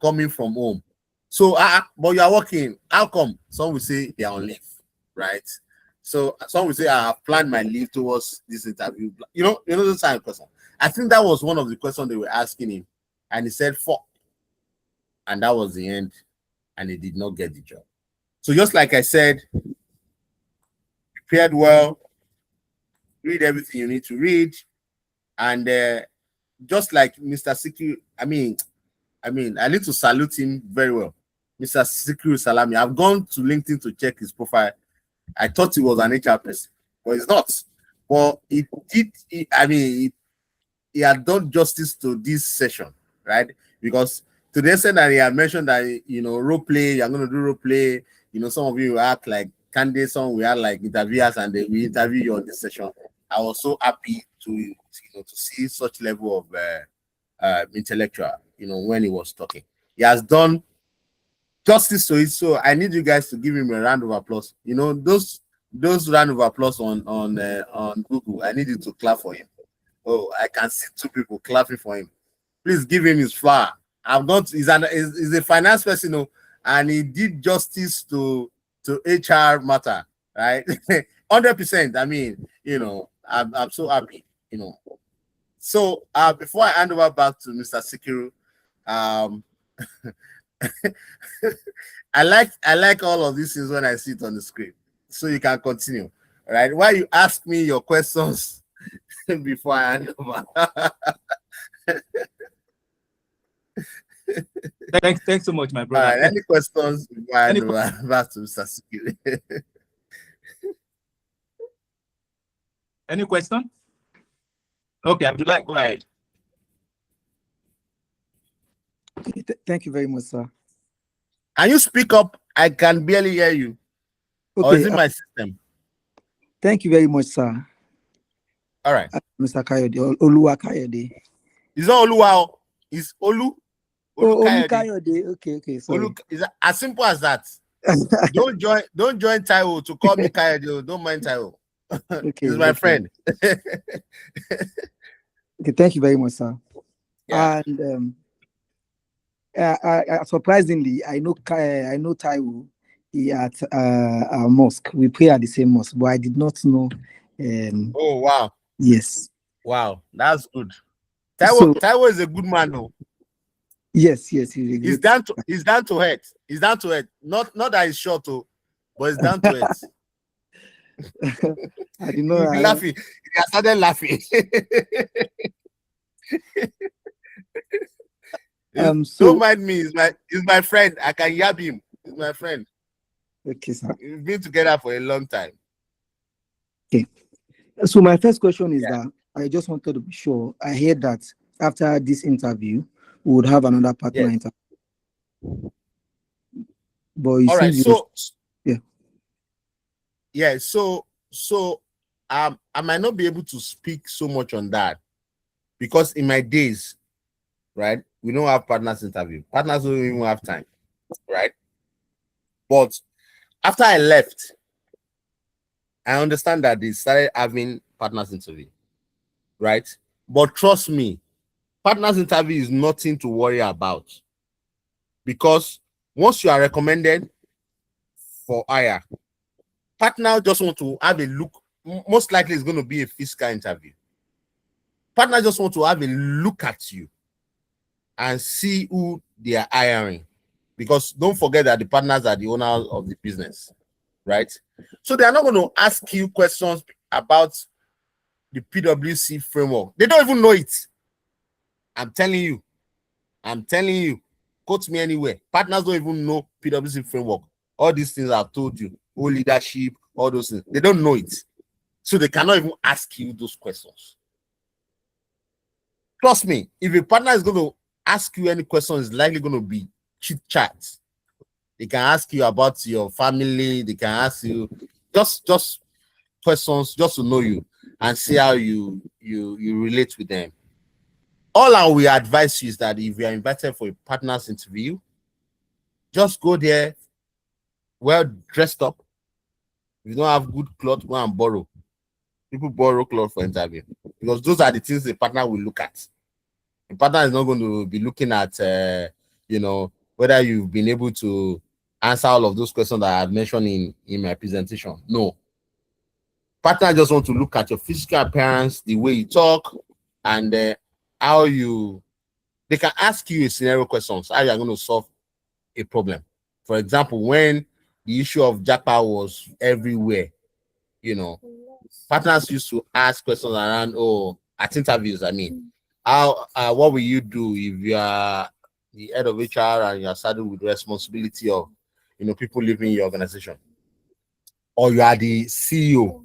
coming from home. So, but you are working. How come? Some will say they are on leave, right? So some will say, I have planned my leave towards this interview. Those kind of questions. I think that was one of the questions they were asking him, and he said fuck, and that was the end, and he did not get the job. So just like I said, prepared well, read everything you need to read, and just like Mr. Sikiru, I need to salute him very well. Mr. Sikiru Salami. I've gone to LinkedIn to check his profile. I thought he was an HR person, but he's not. But he had done justice to this session, right? Because to the extent that he had mentioned that, role play, you're going to do role play, some of you will act like candidates, some will act like interviewers, and they will interview you on this session. I was so happy to see such level of intellectual, when he was talking. He has done justice to it. So I need you guys to give him a round of applause. You know, those round of applause on Google. I need you to clap for him. Oh, I can see 2 people clapping for him. Please give him his flower. He's a finance person, you know, and he did justice to HR matter, right? 100%. I mean, you know, I'm so happy, you know. So before I hand over back to Mr. Sikiru, I like all of these things when I see it on the screen. So you can continue. All right. While you ask me your questions before I hand over. Thanks so much, my brother. All right, any questions before I hand over back to Mr. Sikiru? Any question? Okay, Abdullah, go ahead. Okay, thank you very much, sir. Can you speak up? I can barely hear you. Okay, or is it my system? Thank you very much, sir. All right. Mr. Kayode, Oluwa Kayode. It's not Oluwa. It's Olu. Olu Kayode. Okay, sorry. Is as simple as that. don't join Taiwo to call me Kayode. Don't mind Taiwo. Okay, He's my friend. Okay, thank you very much, sir. Yeah. And I surprisingly, I know Taiwo. He at our mosque. We pray at the same mosque, but I did not know. Oh wow. Yes. Wow, that's good. Taiwo is a good man, though. Yes, he's down to earth. He's down to earth. Not that he's short, though, but he's down to earth. I did not. You'll be laughing. He started laughing. Don't mind me. He's my friend. I can yab him. He's my friend. Okay, sir. We've been together for a long time. Okay. So my first question is that I just wanted to be sure. I heard that after this interview, we would have another partner interview. But you all right, so I might not be able to speak so much on that because in my days, right, we don't have partners interview. Partners don't even have time, right? But after I left, I understand that they started having partners interview, right? But trust me, partners interview is nothing to worry about because once you are recommended for hire, partner just want to have a look. Most likely it's going to be a physical interview. Partner just want to have a look at you and see who they are hiring, because don't forget that the partners are the owners of the business, right? So they are not going to ask you questions about the PwC framework. They don't even know it. I'm telling you. Quote me anywhere. Partners don't even know PwC framework. All these things I've told you, all leadership, all those things. They don't know it. So they cannot even ask you those questions. Trust me, if a partner is going to ask you any questions, it's likely going to be chit chat. They can ask you about your family. They can ask you just questions just to know you and see how you relate with them. All I will advise you is that if you are invited for a partner's interview, just go there well dressed up. If you don't have good clothes, go and borrow. People borrow clothes for interview because those are the things the partner will look at. The partner is not going to be looking at, whether you've been able to answer all of those questions that I have mentioned in my presentation. No. Partner just want to look at your physical appearance, the way you talk, and how they can ask you a scenario questions, how you're going to solve a problem. For example, when the issue of Japa was everywhere, partners used to ask questions around, at interviews, what will you do if you are the head of HR and you are saddled with the responsibility of, people leaving your organization? Or you are the CEO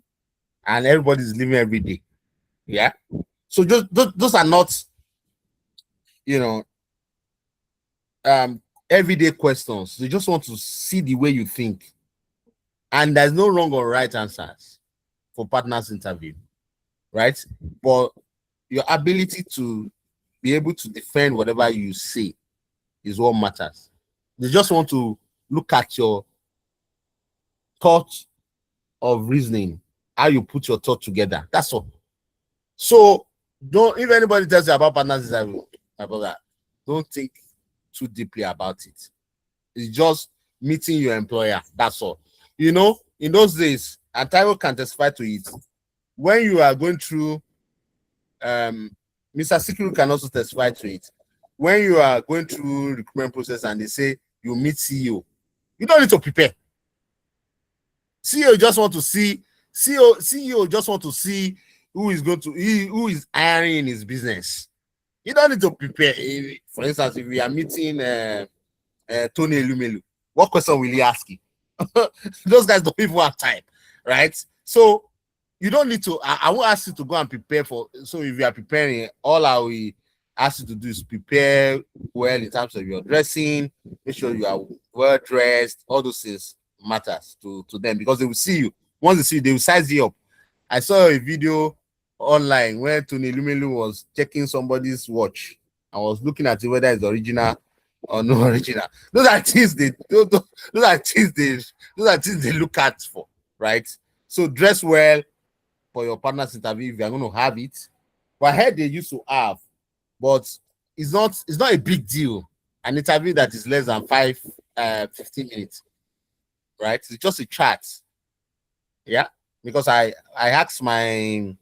and everybody's leaving every day. Yeah. So those are not, everyday questions. They just want to see the way you think. And there's no wrong or right answers for partners interview, right? But your ability to be able to defend whatever you say is what matters. They just want to look at your thought of reasoning, how you put your thought together. That's all. So don't, if anybody tells you about partners interview, about that, don't think too deeply about it. It's just meeting your employer. That's all. You know, in those days, and Taiwo can testify to it, when you are going through, Mr. Sikiru can also testify to it. When you are going through recruitment process and they say you meet CEO, you don't need to prepare. CEO just want to see, CEO just want to see who is hiring in his business. You don't need to prepare. For instance, if we are meeting Tony Elumelu, what question will he ask you? Those guys don't even have time, right? So you don't need to. I won't ask you to go and prepare for. So if you are preparing, all I will ask you to do is prepare well in terms of your dressing. Make sure you are well dressed. All those things matters to them, because they will see you. Once they see you, they will size you up. I saw a video online where Tony Lumelu was checking somebody's watch. I was looking at it whether it's original or no original. Those are things they look at for, right? So dress well for your partner's interview if you are going to have it. But I heard they used to have, but it's not a big deal. An interview that is less than 15 minutes, right? It's just a chat. Yeah, because I asked my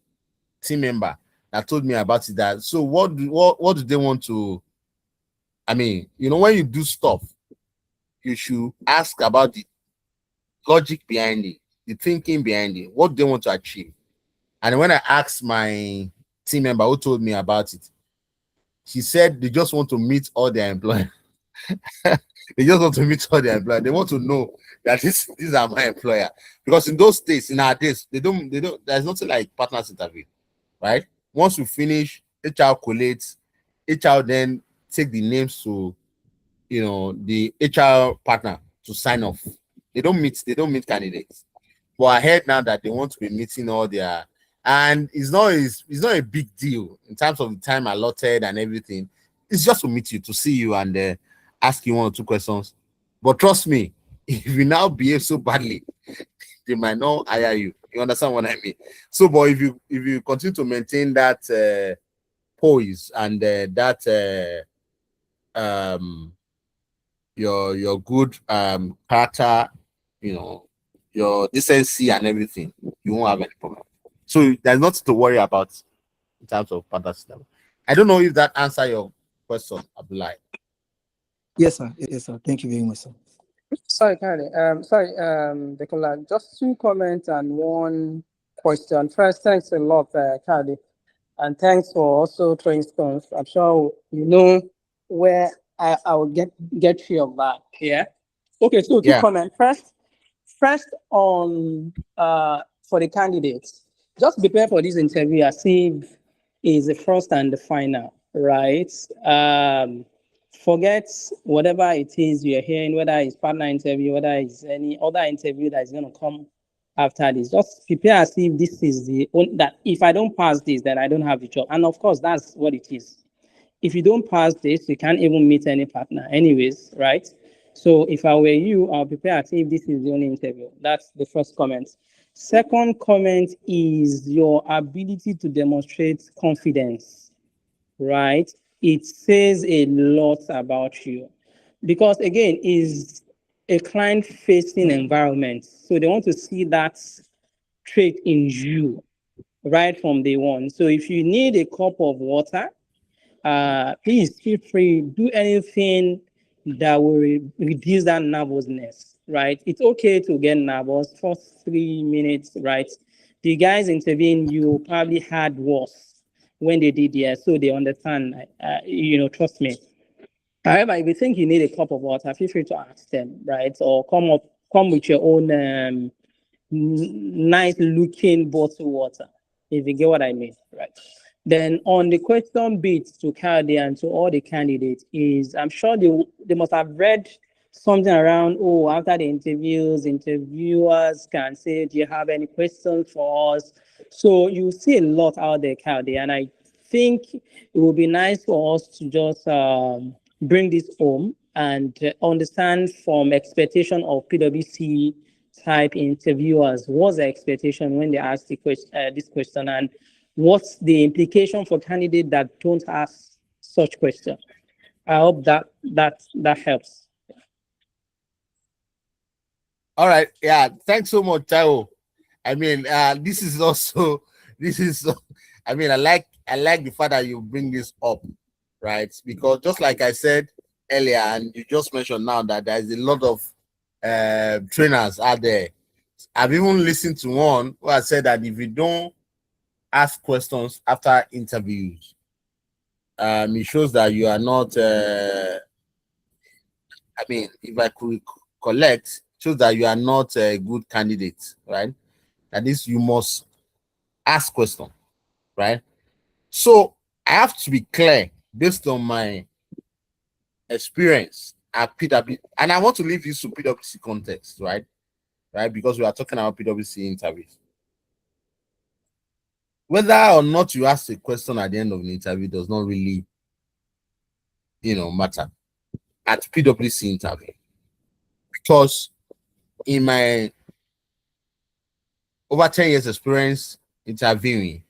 team member that told me about it, that so what do they want to, I mean, you know, when you do stuff, you should ask about the logic behind it, the thinking behind it, what they want to achieve. And when I asked my team member who told me about it, she said they just want to meet all their employees. They just want to meet all their employees. They want to know that these are my employer. Because in those days, in our days, they don't, there's nothing like partners interview, right? Once you finish, HR collates, HR then take the names to, you know, the HR partner to sign off. They don't meet candidates. But I heard now that they want to be meeting all their, and it's not a big deal in terms of the time allotted and everything. It's just to meet you, to see you, and ask you one or two questions. But trust me, if you now behave so badly, they might not hire you. You understand what I mean? So, but if you continue to maintain that poise and that your good character, you know, your decency and everything, you won't have any problem. So there's nothing to worry about in terms of partnership. I don't know if that answer your question, Abdullah. Yes, sir. Yes, sir. Thank you very much, sir. Sorry, Kanye. Dekola, just 2 comments and 1 question. First, thanks a lot, Kanye, and thanks for also throwing stones. I'm sure you know where I will get free of that. Yeah. Okay. So 2 comments. First on for the candidates, just prepare for this interview as if is the first and the final, right? Forget whatever it is you're hearing, whether it's partner interview, whether it's any other interview that is going to come after this. Just prepare as if this is that if I don't pass this, then I don't have the job. And of course, that's what it is. If you don't pass this, you can't even meet any partner anyways, right? So if I were you, I'll prepare as if this is the only interview. That's the first comment. Second comment is your ability to demonstrate confidence, right? It says a lot about you, because again, is a client-facing environment. So they want to see that trait in you right from day one. So if you need a cup of water, please feel free, do anything that will reduce that nervousness, right? It's okay to get nervous first 3 minutes, right? The guys interviewing you probably had worse when they did there, so they understand, trust me. However, if you think you need a cup of water, feel free to ask them, right? Or come with your own nice looking bottled water, if you get what I mean, right? Then on the question bit to Kade and to all the candidates is, I'm sure they must have read something around, after the interviewers can say, do you have any questions for us? So you see a lot out there, Kade, and I think it would be nice for us to just bring this home and understand from expectation of PwC type interviewers what's the expectation when they ask this question, and what's the implication for candidates that don't ask such question. I hope that helps. All right. Yeah. Thanks so much, Taiwo. I mean, this is I mean, I like the fact that you bring this up, right? Because just like I said earlier, and you just mentioned now, that there's a lot of trainers out there. I've even listened to one who has said that if you don't ask questions after interviews, it shows that you are not I mean, if I could collect, shows that you are not a good candidate, right? That is, you must ask questions, right? So I have to be clear based on my experience at PwC, and I want to leave this to PwC context, right? Right, because we are talking about PwC interviews. Whether or not you ask a question at the end of the interview does not really, matter at PwC interview, because in my over 10 years experience interviewing,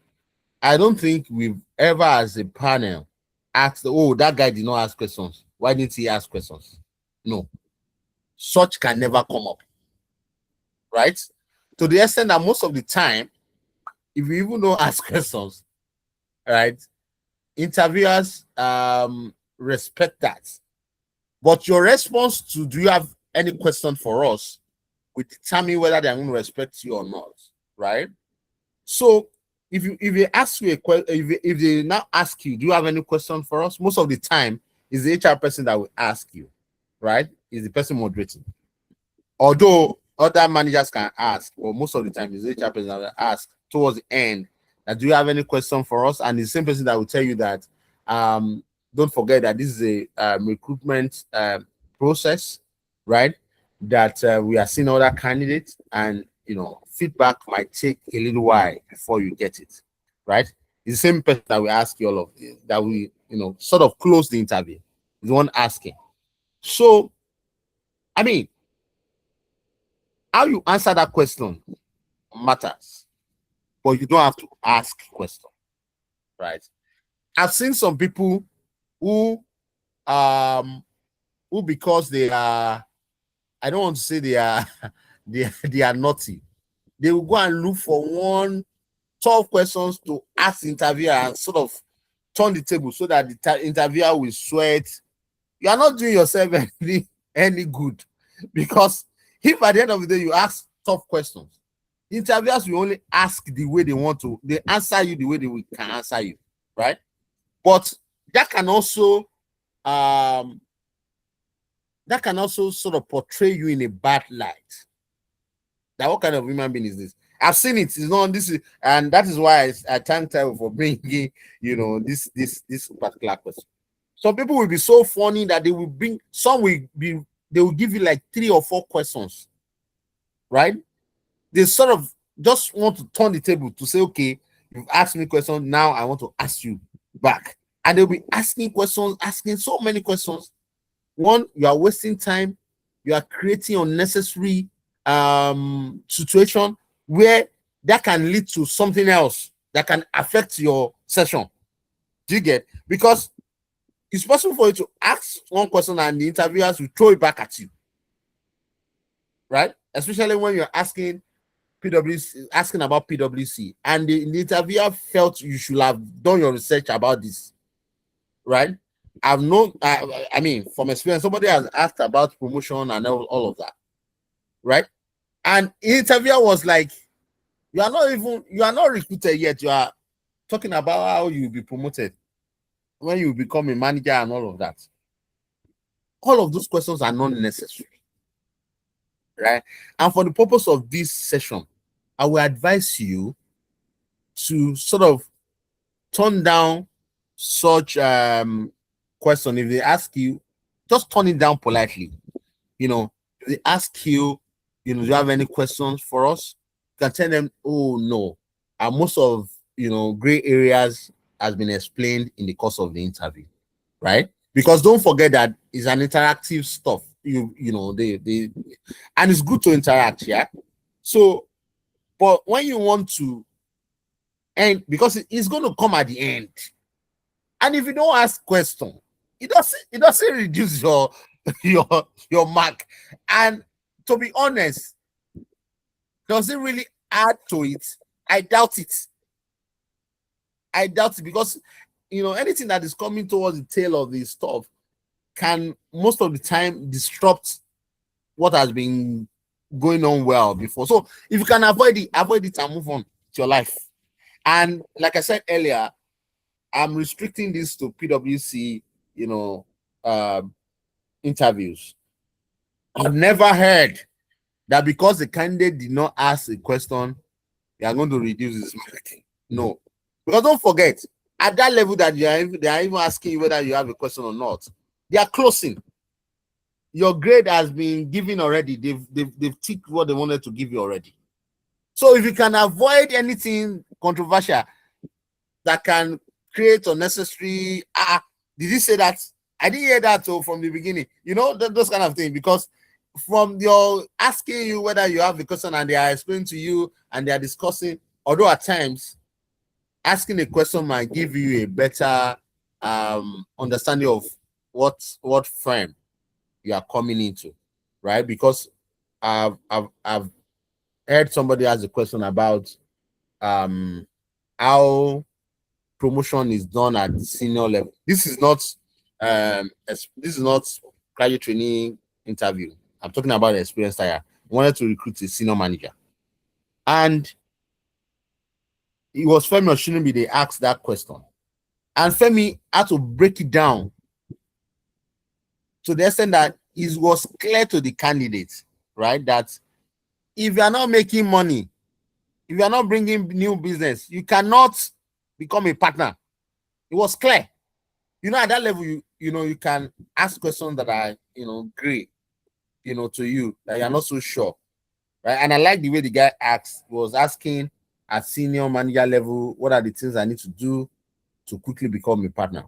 I don't think we've ever as a panel asked, oh, that guy did not ask questions. Why didn't he ask questions? No. Such can never come up. Right? To the extent that most of the time, if you even don't ask questions, right, interviewers respect that. But your response to, do you have any question for us, will determine whether they're going to respect you or not, right? So if they ask you a question, if they now ask you, do you have any question for us? Most of the time, it's the HR person that will ask you, right? Is the person moderating. Although other managers can ask, but most of the time, it's the HR person that will ask towards the end, that do you have any question for us? And the same person that will tell you that, don't forget that this is a recruitment process, right? That we are seeing other candidates, and feedback might take a little while before you get it, right? It's the same person that we ask you all of that we sort of close the interview, the one asking. So I mean, how you answer that question matters, but you don't have to ask question, right? I've seen some people who because they are, I don't want to say they are they are naughty, they will go and look for 12 questions to ask the interviewer and sort of turn the table so that the interviewer will sweat. You are not doing yourself any good, because if at the end of the day you ask tough questions, the interviewers will only ask the way they want to, they answer you the way they can answer you, right? But that can also sort of portray you in a bad light. Now, what kind of human being is this? I've seen it. It's not this, and that is why I thank Taiwo for bringing, this particular question. Some people will be so funny that they will bring, they will give you like 3 or 4 questions, right? They sort of just want to turn the table to say, okay, you've asked me questions, now I want to ask you back. And they'll be asking questions, asking so many questions. One, you are wasting time. You are creating unnecessary situation where that can lead to something else that can affect your session. Do you get? Because it's possible for you to ask one question and the interviewers will throw it back at you, right? Especially when you're asking about PwC, and the interviewer felt you should have done your research about this, right? I've known, I mean, from experience, somebody has asked about promotion and all of that, right? And the interviewer was like, you are not recruited yet. You are talking about how you'll be promoted when you become a manager and all of that. All of those questions are not necessary, right? And for the purpose of this session, I will advise you to sort of turn down such question. If they ask you, just turn it down politely. If they ask you, do you have any questions for us? You can tell them, oh no. And most of gray areas has been explained in the course of the interview, right? because don't forget that it's an interactive stuff. You know, and it's good to interact, yeah. So, but when you want to end, because it's going to come at the end, and if you don't ask question, it doesn't reduce your mark. And to be honest, does it really add to it? I doubt it. I doubt it, because you know, anything that is coming towards the tail of this stuff can most of the time disrupt what has been going on well before. So if you can avoid it and move on to your life. And like I said earlier, I'm restricting this to PwC, you know, interviews. I've never heard that because the candidate did not ask a question, they are going to reduce his marking. No, because don't forget, at that level that they are even asking you whether you have a question or not, they are closing. Your grade has been given already. They've ticked what they wanted to give you already. So if you can avoid anything controversial that can create unnecessary, did he say that? I didn't hear that from the beginning. You know, those kind of things, because from your asking you whether you have a question and they are explaining to you and they are discussing, although at times asking a question might give you a better understanding of what firm you are coming into, right? Because I've heard somebody ask a question about how promotion is done at senior level. This is not graduate training interview. I'm talking about the experienced hire. Wanted to recruit a senior manager, and it was Femi Oshinobi they asked that question, and Femi had to break it down to the extent that it was clear to the candidate, right, that if you are not making money, if you are not bringing new business, you cannot become a partner. It was clear. You know, at that level, you know, you can ask questions that are, you know, gray, you know, to you, that you're not so sure, right? And I like the way the guy was asking at senior manager level, what are the things I need to do to quickly become a partner,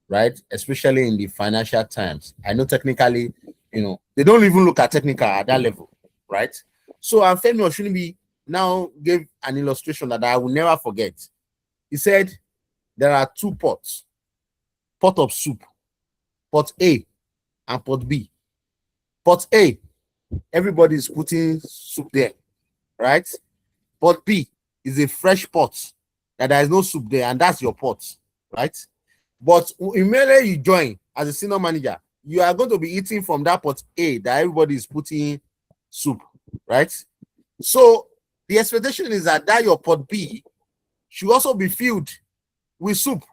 right? Especially in the financial times. I know technically, you know, they don't even look at technical at that level, right? So Femi Oshunibi now gave an illustration that I will never forget. He said there are two pots, pot of soup, pot A and pot B. Pot A, everybody is putting soup there, right? Pot B is a fresh pot that there is no soup there, and that's your pot, right? But immediately you join as a senior manager, you are going to be eating from that pot A that everybody is putting soup, right? So the expectation is that your pot B should also be filled with soup,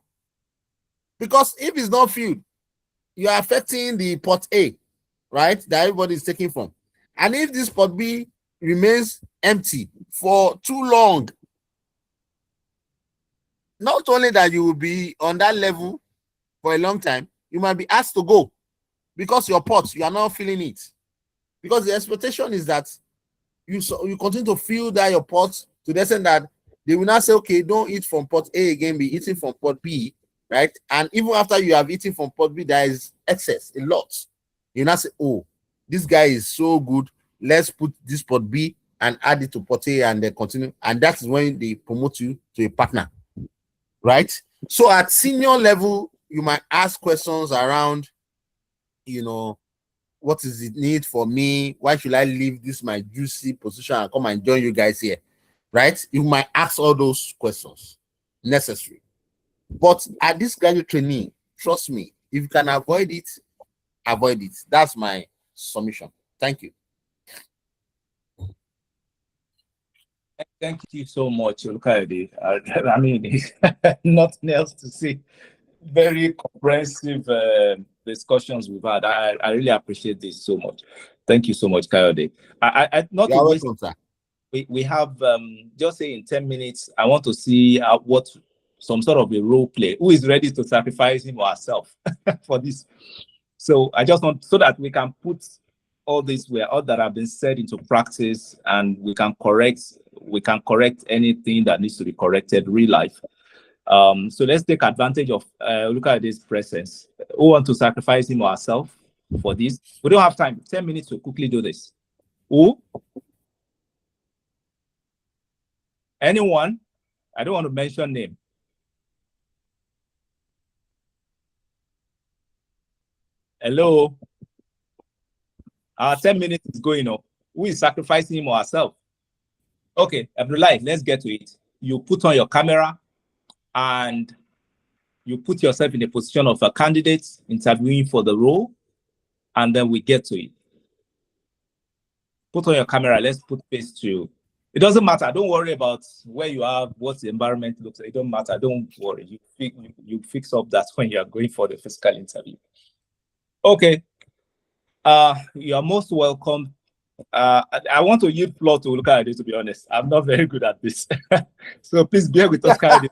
because if it's not filled, you are affecting the pot A, right, that everybody is taking from. And if this pot B remains empty for too long, not only that you will be on that level for a long time, you might be asked to go because your pot, you are not filling it. Because the expectation is that you continue to fill that your pot to the extent that they will not say, okay, don't eat from pot A again, be eating from pot B, right? And even after you have eaten from pot B, there is excess, a lot. You now say, oh, this guy is so good, let's put this pot B and add it to pot A and then continue. And that is when they promote you to a partner, right? So at senior level, you might ask questions around, you know, what is the need for me? Why should I leave this my juicy position and come and join you guys here, right? You might ask all those questions necessary. But at this graduate training, trust me, if you can avoid it, avoid it. That's my submission. Thank you. Thank you so much, Olukayode. I mean, nothing else to say. Very comprehensive discussions we've had. I really appreciate this so much. Thank you so much, Kayode. I not You're to waste, welcome, sir. we have just say in 10 minutes. I want to see what some sort of a role play. Who is ready to sacrifice him or herself for this? So I just want so that we can put all that have been said into practice, and we can correct anything that needs to be corrected real life. So let's take advantage of look at this presence. Who want to sacrifice him or herself for this? We don't have time. 10 minutes to quickly do this. Who? Anyone? I don't want to mention name. Hello? Our 10 minutes is going up. Who is sacrificing him or herself? Okay, Abdullah, let's get to it. You put on your camera and you put yourself in the position of a candidate interviewing for the role, and then we get to it. Put on your camera. Let's put face to. It doesn't matter. Don't worry about where you are, what the environment looks like. It don't matter. Don't worry. You fix up that when you are going for the physical interview. Okay. You are most welcome. I want to yield floor to Olukayode, to be honest. I'm not very good at this. So please bear with us, Kayode.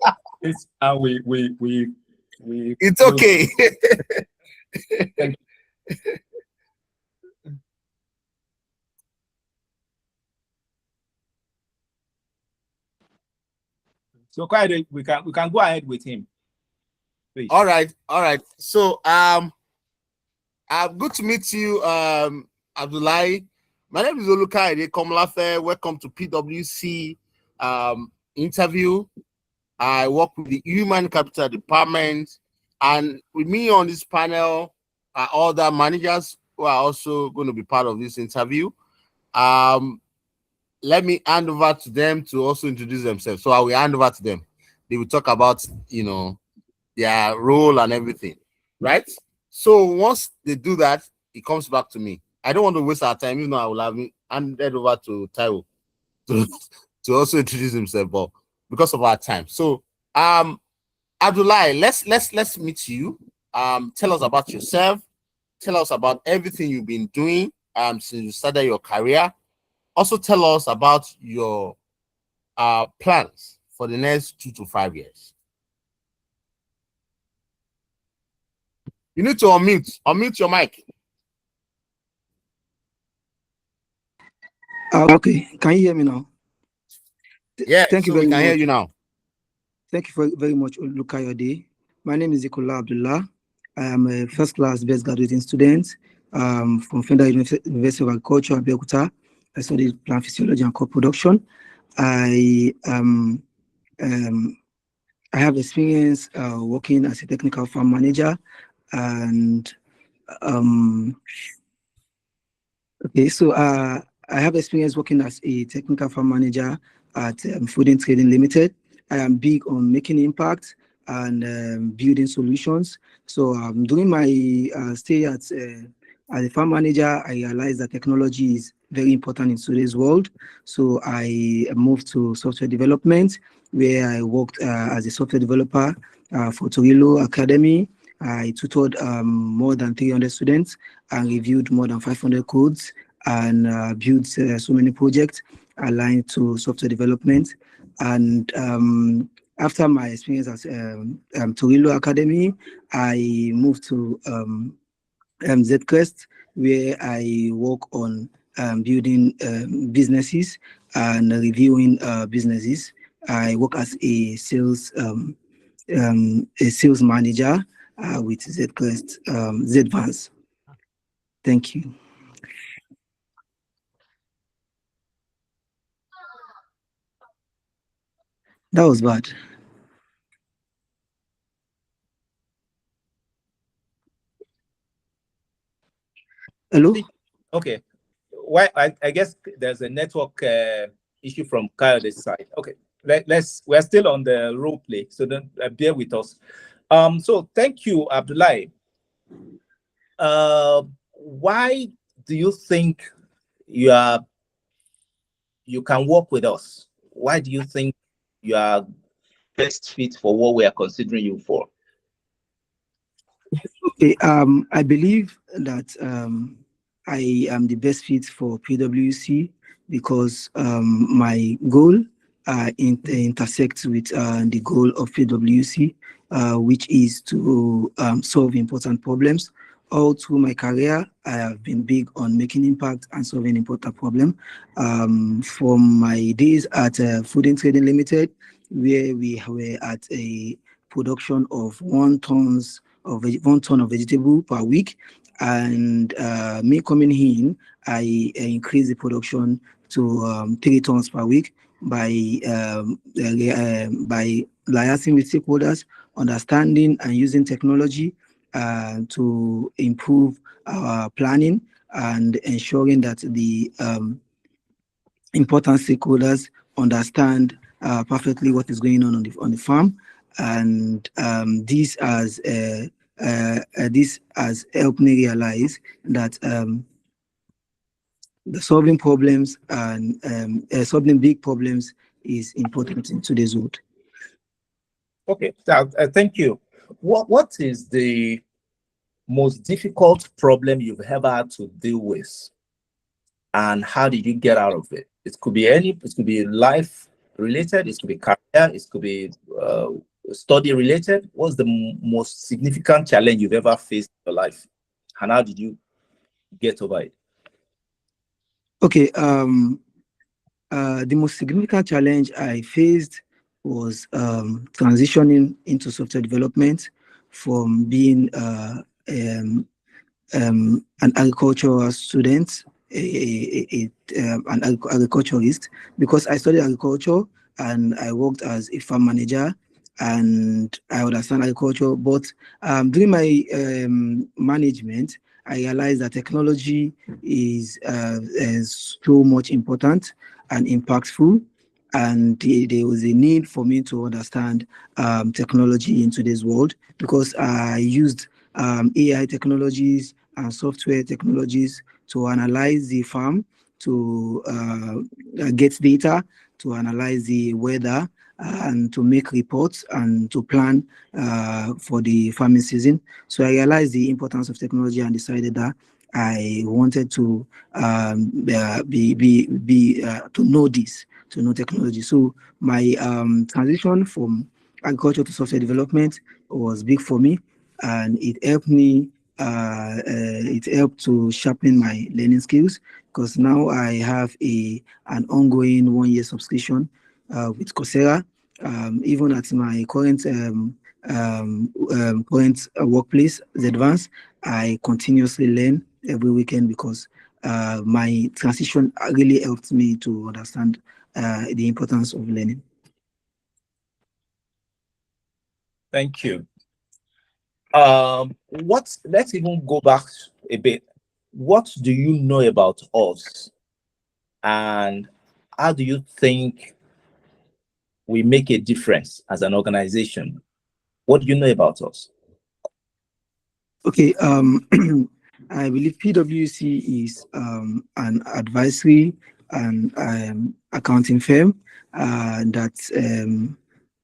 And we it's okay. Thank you. So Kayode, we can go ahead with him. Please. All right. So good to meet you, Abdullah. My name is Olukayode Komolafe. Welcome to PwC interview. I work with the Human Capital Department, and with me on this panel are other managers who are also going to be part of this interview. Let me hand over to them to also introduce themselves. So I will hand over to them. They will talk about, their role and everything, right? So once they do that, it comes back to me. I don't want to waste our time. I will have handed over to Taiwo to also introduce himself, but because of our time. So, Abdullah, let's meet you. Tell us about yourself. Tell us about everything you've been doing since you started your career. Also, tell us about your plans for the next 2 to 5 years. You need to unmute your mic. Okay, can you hear me now? Yeah, thank you very we much. can hear you now. Thank you very much, Olukayode. My name is Ikola Abdullah. I am a first-class best graduating student from Federal University of Agriculture, Abeokuta. I studied plant physiology and crop production. I have experience working as a technical farm manager, and okay, so I have experience working as a technical farm manager at Food and Trading Limited. I am big on making impact and building solutions. So during my stay as a farm manager, I realized that technology is very important in today's world. So I moved to software development, where I worked as a software developer for Global Academy. I tutored more than 300 students and reviewed more than 500 codes and built so many projects aligned to software development. And after my experience at Global Academy, I moved to Zcrest, where I work on building businesses and reviewing businesses. I work as a sales manager with Zcrest, Zvans. Thank you. That was bad. Hello? Okay. Why? I guess there's a network issue from Kayode's side. Okay. We're still on the role play, so then bear with us. So thank you, Abdullah. Why do you think you can work with us? Why do you think you are best fit for what we are considering you for? Okay, I believe that I am the best fit for PwC because my goal intersects with the goal of PwC, which is to solve important problems. All through my career, I have been big on making impact and solving important problems. From my days at Food and Trading Limited, where we were at a production of 1 ton of 1 ton of vegetable per week. And me coming in, I increased the production to 3 tons per week by liaising with stakeholders, understanding and using technology to improve our planning and ensuring that the important stakeholders understand perfectly what is going on the farm. And this has helped me realize that the solving problems and solving big problems is important in today's world. Okay, thank you. What is the most difficult problem you've ever had to deal with, and how did you get out of it? It could be life related, it could be career, it could be study related. What's the most significant challenge you've ever faced in your life, and how did you get over it? Okay, the most significant challenge I faced was transitioning into software development from being an agricultural student, an agriculturalist, because I studied agriculture and I worked as a farm manager and I understand agriculture. But during my management, I realized that technology is so much important and impactful, and there was a need for me to understand technology in today's world, because I used AI technologies and software technologies to analyze the farm, to get data, to analyze the weather, and to make reports and to plan for the farming season. So I realized the importance of technology and decided that I wanted to to know this, to know technology. So my transition from agriculture to software development was big for me, and it helped me. It helped to sharpen my learning skills, because now I have an ongoing 1-year subscription with Coursera. Even at my current workplace, the Advance, I continuously learn every weekend, because my transition really helped me to understand the importance of learning. Thank you. Let's even go back a bit. What do you know about us, and how do you think we make a difference as an organization? What do you know about us? Okay, I believe PwC is an advisory and accounting firm that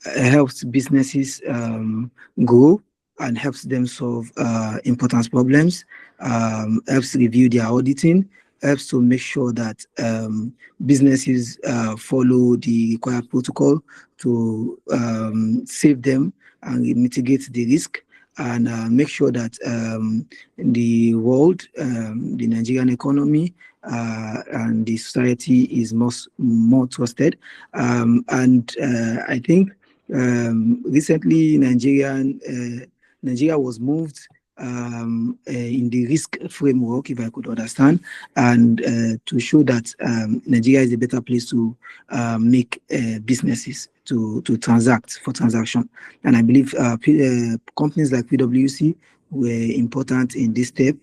helps businesses grow and helps them solve important problems, helps review their auditing, helps to make sure that businesses follow the required protocol to save them and mitigate the risk, and make sure that in the world, the Nigerian economy and the society is more trusted. And I think recently Nigeria was moved in the risk framework, if I could understand, and to show that Nigeria is a better place to make businesses to transact for transaction. And I believe companies like PwC were important in this step,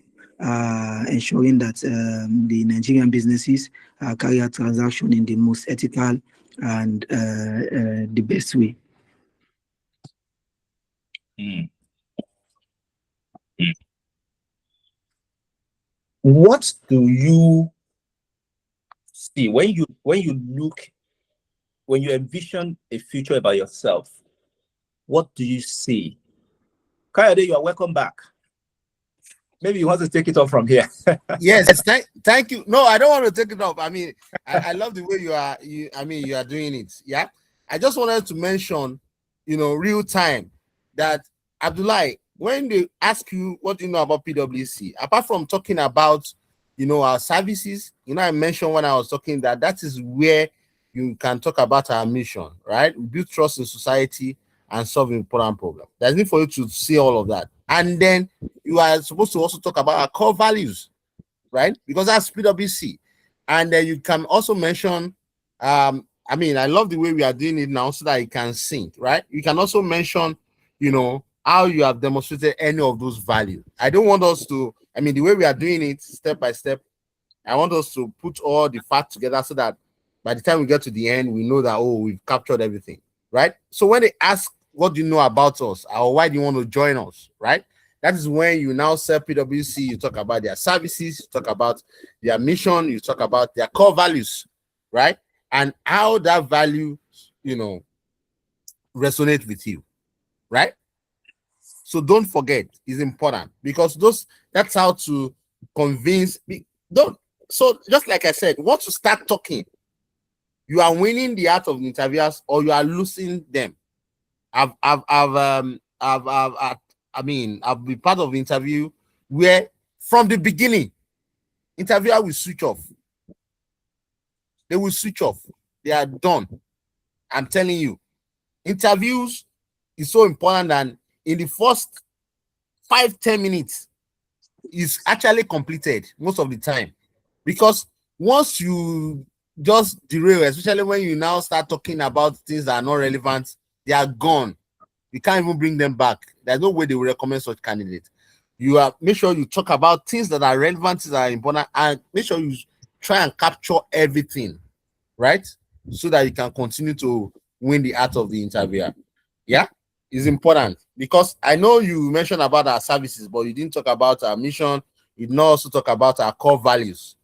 ensuring that the Nigerian businesses carry out transaction in the most ethical and the best way. Mm. What do you see when you envision a future about yourself? What do you see? Kayode, you are welcome back. Maybe you want to take it off from here. Yes, thank you. No, I don't want to take it off. I mean, I love the way you are doing it. Yeah. I just wanted to mention, real time, that Abdullah, when they ask you what you know about PwC, apart from talking about, our services, I mentioned when I was talking that is where you can talk about our mission, right? We build trust in society and solve important problems. There's need for you to see all of that. And then you are supposed to also talk about our core values, right? Because that's PwC. And then you can also mention, I mean, I love the way we are doing it now so that you can sync, right? You can also mention, you know, how you have demonstrated any of those values. I don't want us to, I mean, the way we are doing it step by step, I want us to put all the facts together so that by the time we get to the end, we know that, oh, we've captured everything, right? So when they ask, what do you know about us, or why do you want to join us, right? That is when you now sell PwC, you talk about their services, you talk about their mission, you talk about their core values, right? And how that value, you know, resonate with you, right? So don't forget, it's important because that's how to convince. Don't. So just like I said, once you start talking, you are winning the heart of the interviewers or you are losing them. I've been part of the interview where from the beginning, interviewer will switch off. They will switch off. They are done. I'm telling you, interviews is so important, and in the first 5-10 minutes is actually completed most of the time, because once you just derail, especially when you now start talking about things that are not relevant, they are gone. You can't even bring them back. There's no way they will recommend such candidates. You have make sure you talk about things that are relevant, things that are important, and make sure you try and capture everything, right? So that you can continue to win the heart of the interviewer. Yeah, it's important because I know you mentioned about our services, but you didn't talk about our mission. You did not also talk about our core values.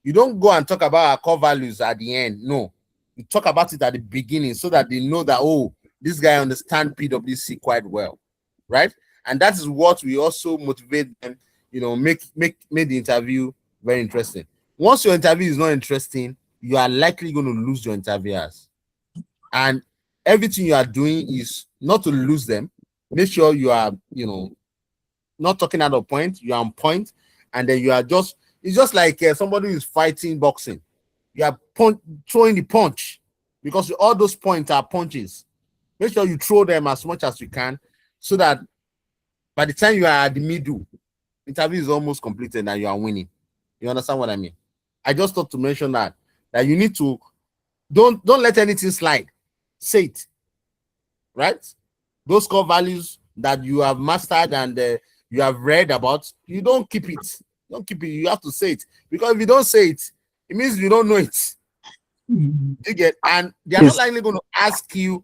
You don't go and talk about our core values at the end. No, you talk about it at the beginning so that they know that, oh, this guy understands PwC quite well, right? And that is what we also motivate them, you know, make the interview very interesting. Once your interview is not interesting, you are likely going to lose your interviewers. And everything you are doing is not to lose them. Make sure you are, you know, not talking out of point, you are on point, and then you are just, it's just like somebody who is fighting boxing. You are throwing the punch because all those points are punches. Make sure you throw them as much as you can so that by the time you are at the middle, interview is almost completed and you are winning. You understand what I mean? I just thought to mention that you need to don't let anything slide. Say it, right? Those core values that you have mastered and you have read about, you don't keep it. Don't keep it. You have to say it, because if you don't say it, it means you don't know it. You get, and they are not likely going to ask you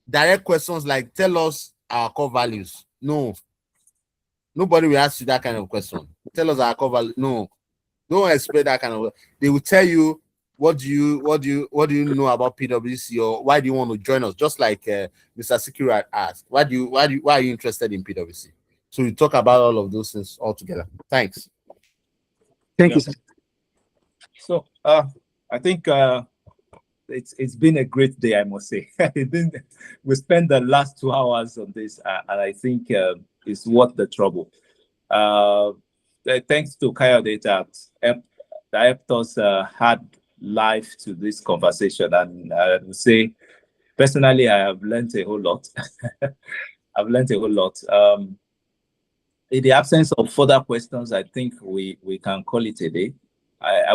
direct questions like, tell us our core values. No, nobody will ask you that kind of question. Tell us our core values. No, don't expect that kind of. They will tell you, what do you know about PwC, or why do you want to join us? Just like Mr. Sikiru asked, why are you interested in PwC? So you talk about all of those things all together. Thanks. Thank you, sir. So I think it's been a great day, I must say. We spent the last 2 hours on this, and I think it's worth the trouble. Thanks to Kayode that helped us add life to this conversation, and I would say, personally, I have learned a whole lot. I've learned a whole lot. In the absence of further questions, I think we can call it a day.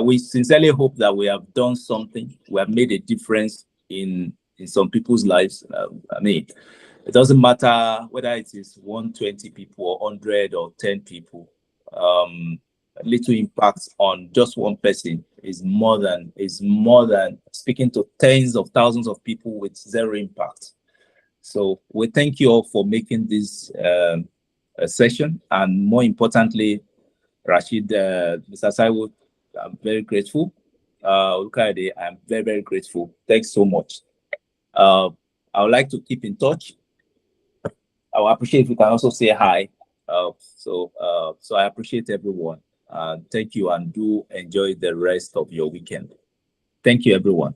We sincerely hope that we have done something. We have made a difference in some people's lives. I mean, it doesn't matter whether it is 120 people or 100 or 10 people. Little impact on just one person is more than speaking to tens of thousands of people with zero impact. So we thank you all for making this session, and more importantly, Rashid, Mr. Saiwood, I'm very grateful. Ulkayode, I'm very, very grateful. Thanks so much. I would like to keep in touch. I would appreciate if you can also say hi. So I appreciate everyone. Thank you, and do enjoy the rest of your weekend. Thank you, everyone.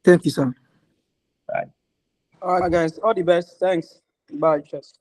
Thank you, sir. Bye. All right, guys. All the best. Thanks. Bye. Cheers.